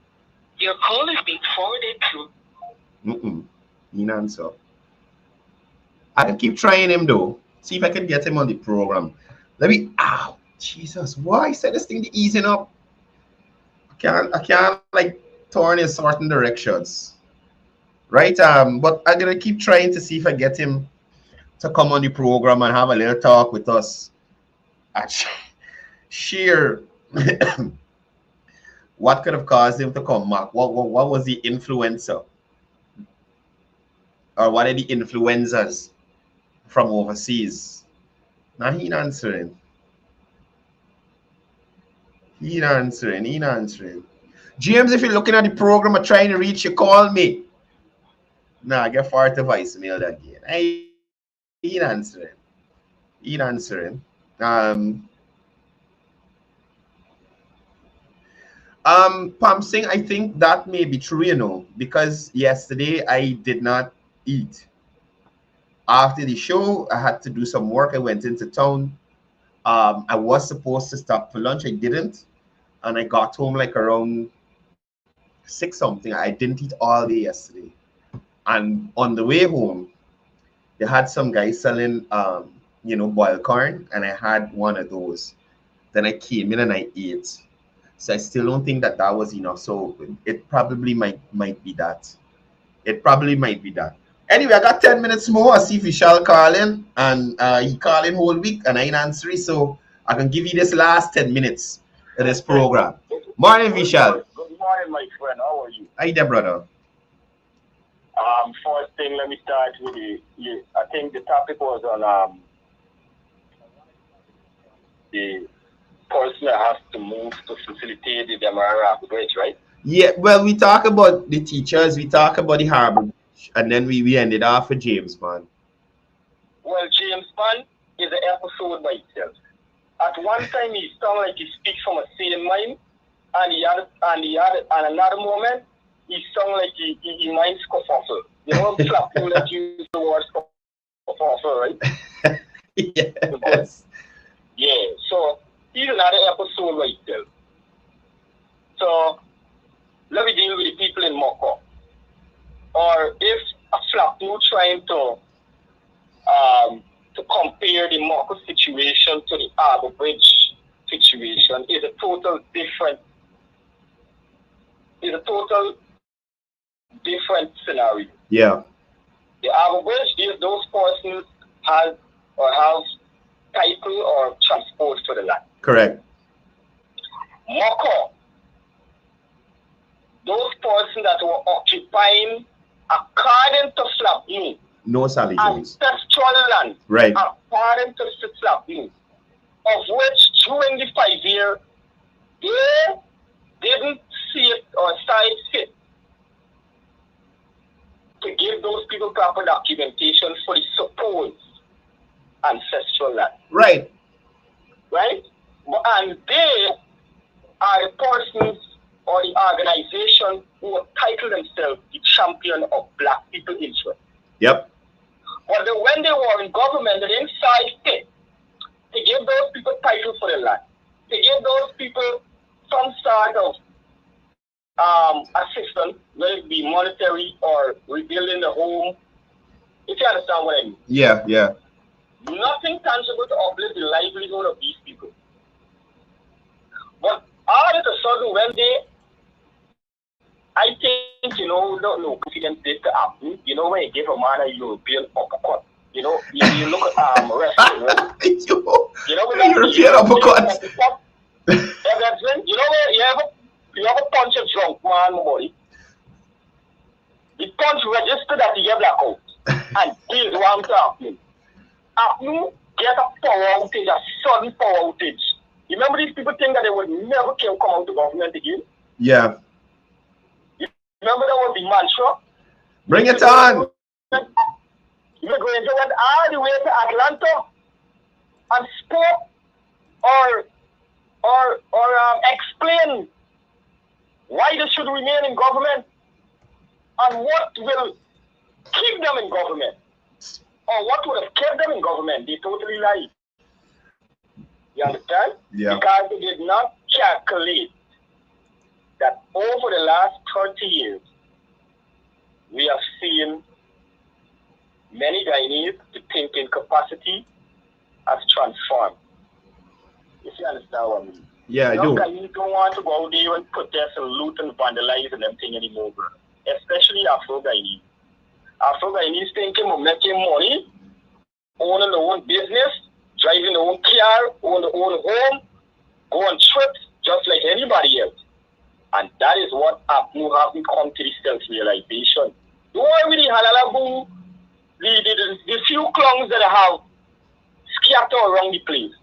Your call is being forwarded to. He didn't answer. I can keep trying him though. See if I can get him on the program. Let me. Ow, Jesus! Why I said this thing to easing up? I can't like turn in certain directions, right? But I'm gonna keep trying to see if I get him to come on the program and have a little talk with us. Share what could have caused him to come back. What was the influencer, or what are the influencers from overseas? Now he ain't answering. He ain't answering. James, if you're looking at the program or trying to reach you, call me. Nah, get far to voicemail again. He ain't answering. Pam Singh, I think that may be true, because yesterday I did not eat. After the show, I had to do some work. I went into town. I was supposed to stop for lunch. I didn't. And I got home like around 6 something. I didn't eat all day yesterday. And on the way home, they had some guys selling, boiled corn. And I had one of those. Then I came in and I ate. So I still don't think that was enough. So it probably might be that. Anyway, I got 10 minutes more. I'll see if Vishal call in. And he called in whole week and I ain't answering. So I can give you this last 10 minutes of this program. Morning, Vishal. Good morning, my friend. How are you? How you there, brother? First thing, let me start with I think the topic was on the person that has to move to facilitate the Demerara Bridge, right? Yeah, well, we talk about the teachers, we talk about the harbor, and then we ended off with James Bond. Well, James Bond is an episode by itself. At one time, he sounded like he speaks from a sane mind, and another moment, he sounded like he minds kerfuffle. You know, slap people that use the word kerfuffle, right? Yes. Yeah, so he's another episode by itself. So, let me deal with the people in Moko. Or if a flap mood trying to compare the Moko situation to the Arbor Bridge situation is a total different scenario. Yeah. The Arbor Bridge is those persons have title or transport to the land. Correct. Moko, those persons that were occupying, according to Slapney, No Sally Jones. ancestral land, Right. according to Slapney, of which during the 5 year, they didn't see it or sight fit to give those people proper documentation for the supposed ancestral land. Right. Right? And they are the persons or the organization who title themselves the champion of black people interest. Yep. But when they were in government, they didn't sight fit to give those people title for the land, to give those people some sort of assistance, whether it be monetary or rebuilding the home. If you understand what I mean. Yeah, yeah. Nothing tangible to uplift the livelihood of these people. But all of a sudden, when they, I think, don't know, confidence did to happen. When you give a man a European uppercut, you look at wrestling, right? European uppercut. You ever punch a drunk man, my body? The punch registered that he gave blackout. And this is what I'm talking. After get a power outage, a sudden power outage. You remember these people think that they would never come out to government again? Yeah. You remember that was the mantra? Bring it on. You're going to went all the way to Atlanta and spoke or explain why they should remain in government and what will keep them in government or what would have kept them in government. They totally lied. You understand? Yeah. Because they did not calculate that over the last 30 years, we have seen many Guyanese, the thinking capacity has transformed. If you understand what I mean. Yeah, I do. Guyanese don't want to go out there and protest and loot and vandalize and everything anymore, bro. Especially Afro-Guyanese. Afro-Guyanese thinking of making money, owning their own business, driving their own car, owning their own home, go on trips just like anybody else. And that is what you have come to the self-realization. Don't worry with the halalabu, the few clowns that I have scattered around the place.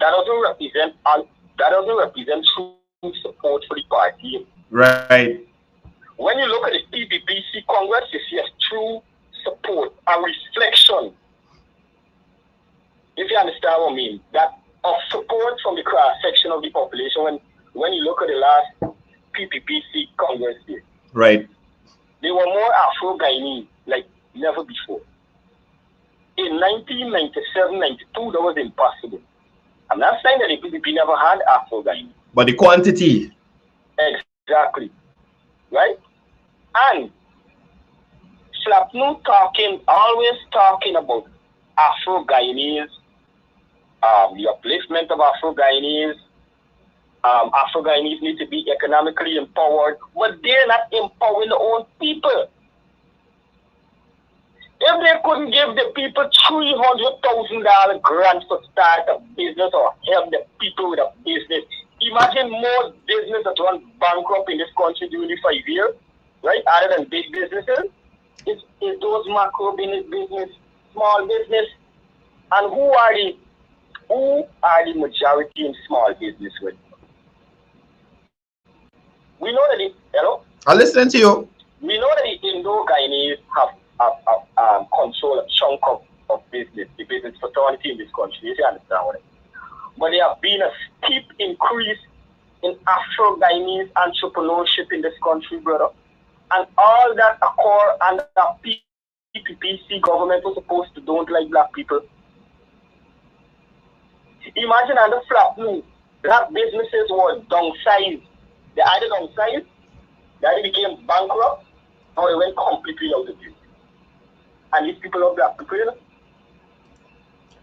That doesn't represent true support for the party. Right. When you look at the PPPC Congress, you see a true support, a reflection. If you understand what I mean, that of support from the cross section of the population. When you look at the last PPPC Congress here, right, they were more Afro-Guyanese like never before. In 1997, 92, that was impossible. I'm not saying that the PPP never had Afro-Guyanese. But the quantity. Exactly. Right? And Slapnu always talking about Afro-Guyanese, the upliftment of Afro-Guyanese. Afro-Guyanese need to be economically empowered, but they're not empowering their own people. If they couldn't give the people $300,000 grant to start a business or help the people with a business, imagine more business that run bankrupt in this country during the 5 years, right? Other than big businesses, it's those macro business, small business, and who are the majority in small business with? We know that hello? I'm listening to you. We know that the Indo-Guyanese have control a chunk of business, the business fraternity in this country. You understand what I mean? But there have been a steep increase in Afro-Guyanese entrepreneurship in this country, brother. And all that occur under the PPPC government was supposed to don't like black people. Imagine under Flapnu, black businesses were downsized. They either downsized, they became bankrupt, or they went completely out of business. And these people are black people, you know?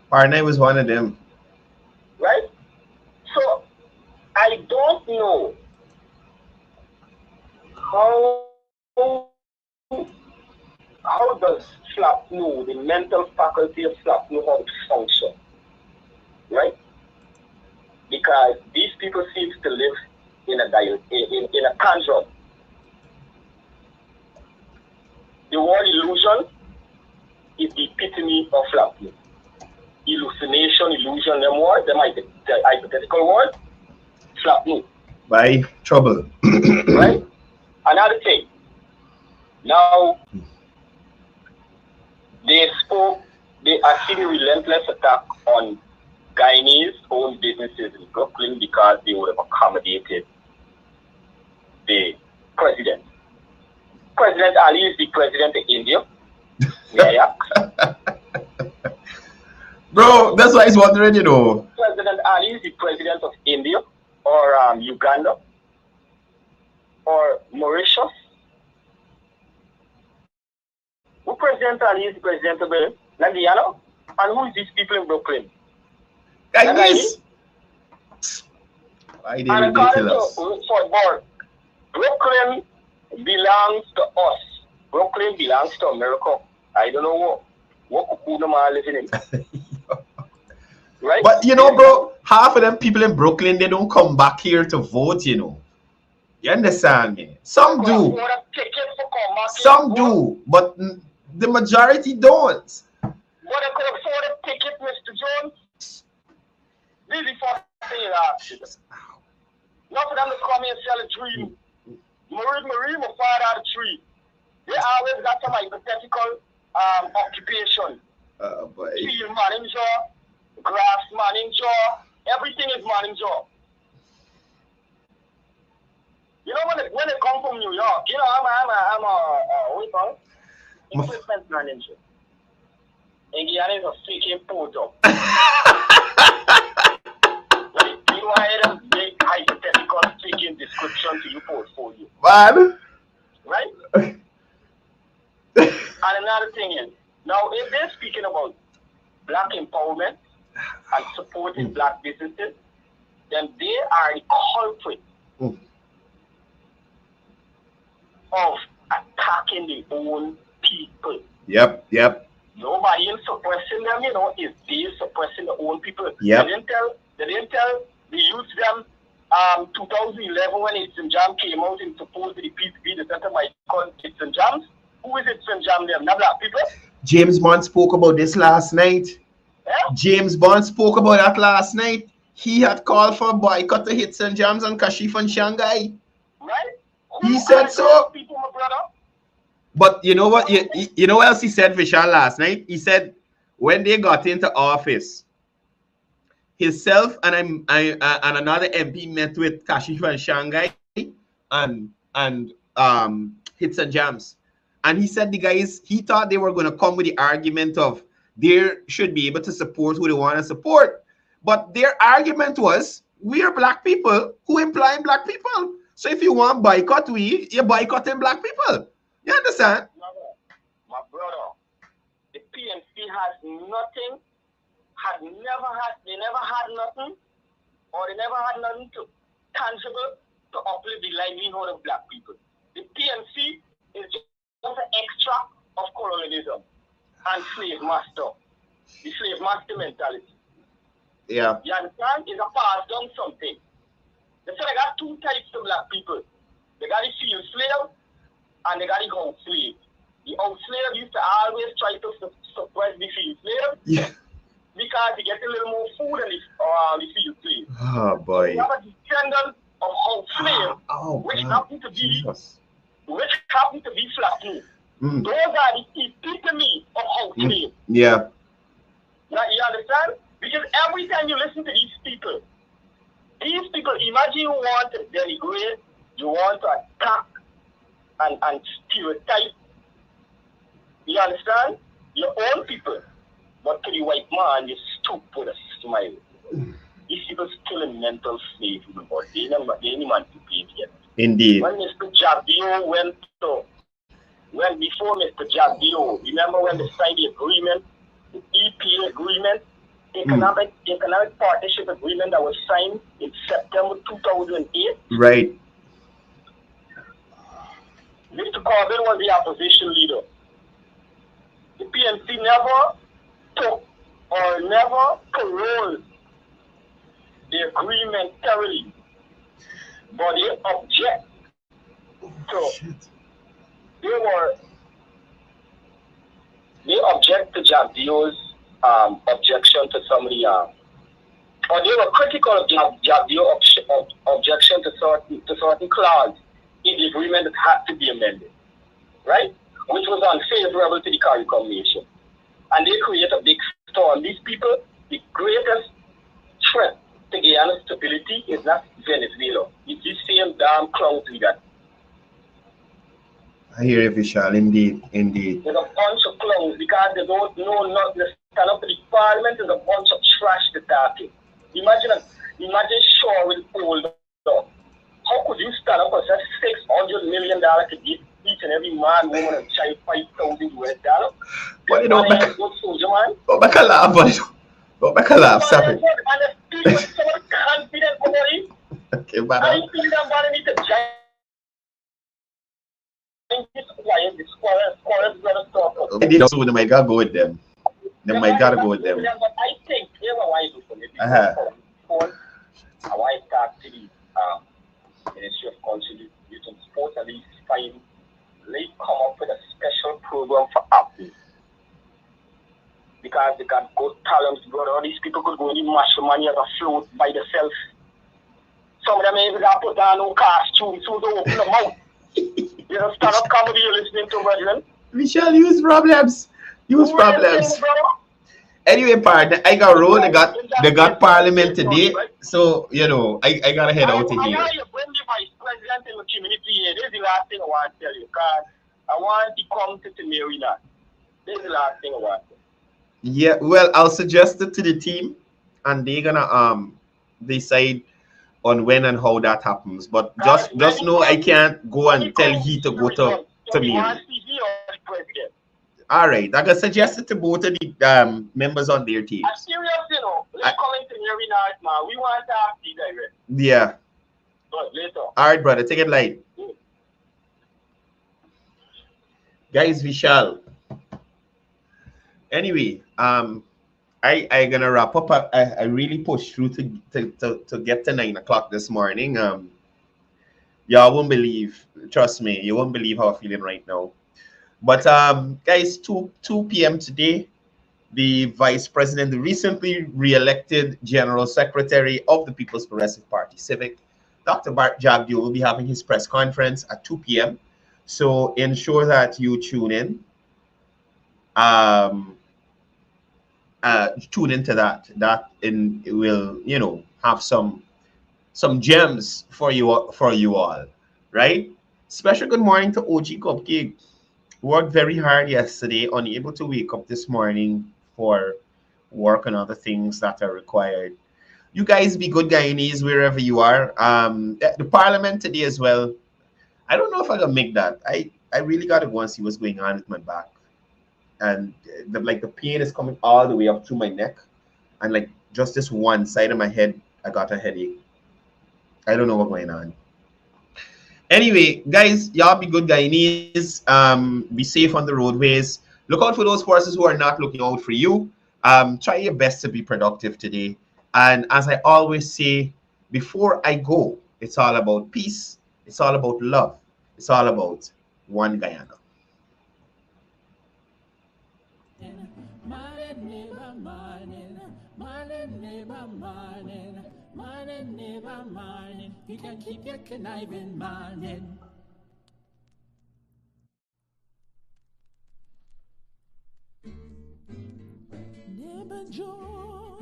Parnay was one of them. Right? So, I don't know how does Flapnu, the mental faculty of Flapnu, how it function? Right? Because these people seem to live in a conundrum. The word illusion is the epitome of Flapnu. hallucination, illusion, them words, them hypothetical words, slap no. By trouble. Right? Another thing. Now, they see the relentless attack on Guyanese owned businesses in Brooklyn because they would have accommodated the president. President Ali is the president of India. Yeah. Bro, that's why he's wondering, you know. President Ali is the president of India or Uganda or Mauritius. Who President Ali is the president of Guyana? And who is these people in Brooklyn? Guyanese. Why they and according ridiculous? to football, Brooklyn belongs to us. Brooklyn belongs to America. I don't know what Kukuna are living in. Right? But you know, bro, half of them people in Brooklyn, they don't come back here to vote, you know. You understand me? Some do. Some do, but the majority don't. But I could afford a ticket, Mr. Jones. This is the first thing you ask. Not for them to come here and sell a dream. Marie will fire out a tree. They always got some hypothetical occupation. Field manager, grass manager, everything is manager. You know when they come from New York, you know I'm a what you call it? Equipment manager. And Guyana is a freaking photo. You hire them make hypothetical speaking description to your portfolio. Man. Right? And another thing is, now if they're speaking about black empowerment and supporting black businesses, then they are the culprit of attacking their own people. Yep. Nobody is suppressing them, you know, is they suppressing their own people. Yep. They didn't tell the youth them 2011 when It's and Jam came out and supposed to be the center might call It's and Jams. Who is It's and Jam them? Not black people. James Bond spoke about this last night. Yeah? James Bond spoke about that last night. He had called for a boycott of Hits and Jams and Kashif and Shanghai. Right? He said so. People, my brother? But you know what? You know what else he said, Vishal, last night? He said when they got into office, himself and another MP met with Kashif and Shanghai and Hits and Jams. And he said the guys, he thought they were going to come with the argument of they should be able to support who they want to support. But their argument was, we are black people who implying black people. So if you want boycott, you're boycotting black people. You understand? My brother, the PNC has nothing, they never had nothing, or they never had nothing tangible to uplift the livelihood of black people. The PNC is just an extract of colonialism and slave master. The slave master mentality. Yeah. You understand? It's a passed down something. They said I got two types of black people. They got the field slave and they got the house slave. The house slave used to always try to suppress the field slave. Yeah. Because he gets a little more food than the field slave. Oh boy. You have a descendant of house slave, which happen to be flat. Those are the epitome of house slave. Yeah. Now, you understand? Because every time you listen to these people, imagine you want to denigrate, you want to attack and stereotype. You understand? Your own people. But to the white man, you stoop with a smile. These people still in mental slavery, but they ain't emancipated yet. Indeed. When Mr. Jabio before Mr. Jabio, remember when they signed the agreement, the EPA agreement, economic partnership agreement that was signed in September 2008? Right. Mr. COurdel was the opposition leader. The PNC never took or never paroled the agreement thoroughly, but they object they object to Jabdio's objection to some of the or they were critical of the objection to certain clause in the agreement that had to be amended, right? Which was unfavorable to the CARICOM nation. And they create a big storm. These people, the greatest threat to Guyana's stability is not Venezuela. It's the same damn clowns we got. I hear you, Vishal. Indeed. There's a bunch of clowns because they don't know nothing. They stand up to the parliament. There's a bunch of trash to talking. Imagine Shaw will hold up. How could you stand up and say $600 million to give each and every man, woman, and child $5,000? But you don't make soldier, man. Don't make a laugh, buddy. Don't make a laugh. Stop it. And the people with so much confidence about it. Okay, but I think that man need to join this quiet, the squirrels gonna stop us. they did so they might gotta go with them. They might gotta go with them. But I think here's what I do for you. I want to talk to the Ministry of Culture, Youth and Sports, at least they come up with a special program for athletes. Because they got good talents, brother. All these people could go in mash money and float by themselves. Some of them even got put down no costume, so they open the mouth. You know, stand up comedy you're listening to, brethren. We shall use problems. Anyway, partner, I got roll. They got parliament today, so you know I gotta head out of here. I want you to bring the vice president in the community here. This is the last thing I want to tell you, because I want to come to Marina. This is the last thing I want to tell you. Yeah, well, I'll suggest it to the team, and they're gonna decide on when and how that happens. But just know I can't go and tell he to go to me. All right, I can suggest it to both of the members on their teams. I'm serious, you know. Let's come into Marina, man. We want to ask you direct. Yeah. But later. All right, brother, take it light. Guys, we shall. Anyway, I gonna wrap up. I really pushed through to get to 9 o'clock this morning. Y'all won't believe, trust me, you won't believe how I'm feeling right now. But guys, 2 p.m. today, the vice president, the recently re-elected general secretary of the People's Progressive Party Civic, Dr. Bart Jagdeo, will be having his press conference at 2 p.m. So ensure that you tune in. Tune into that. It will, you know, have some gems for you all, right? Special good morning to OG Cupcake. Worked very hard yesterday, unable to wake up this morning for work and other things that are required. You guys be good Guyanese wherever you are. The parliament today as well. I don't know if I can make that. I really gotta go and see what's going on with my back. And the pain is coming all the way up to my neck, and like just this one side of my head, I got a headache. I don't know what's going on. Anyway, guys, y'all be good Guyanese. Be safe on the roadways. Look out for those forces who are not looking out for you. Try your best to be productive today. And as I always say, before I go, it's all about peace. It's all about love. It's all about one Guyana. You can keep your conniving morning. Neighbor Joe,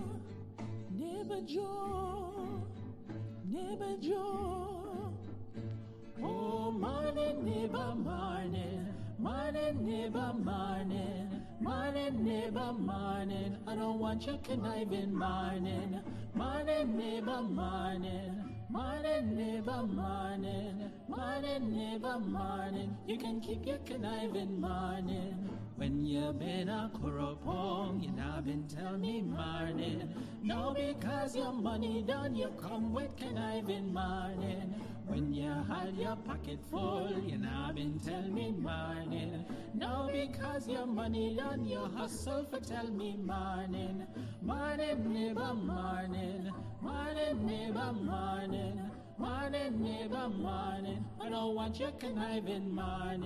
neighbor Joe, neighbor Joe. Oh, morning, neighbor, morning, morning, neighbor, morning, morning, neighbor, morning. I don't want your conniving morning, morning, neighbor, morning. Morning, neighbor, morning, morning, neighbor, morning. You can keep your conniving morning. When you've been a corrupong, you now been tell me morning. No, because your money done, you come with conniving morning. When you had your pocket full, you now been tell me morning. No, because your money done, you hustle for tell me morning. Morning, neighbor, morning, morning, neighbor, morning. Morning, neighbor, morning. I don't want your conniving morning.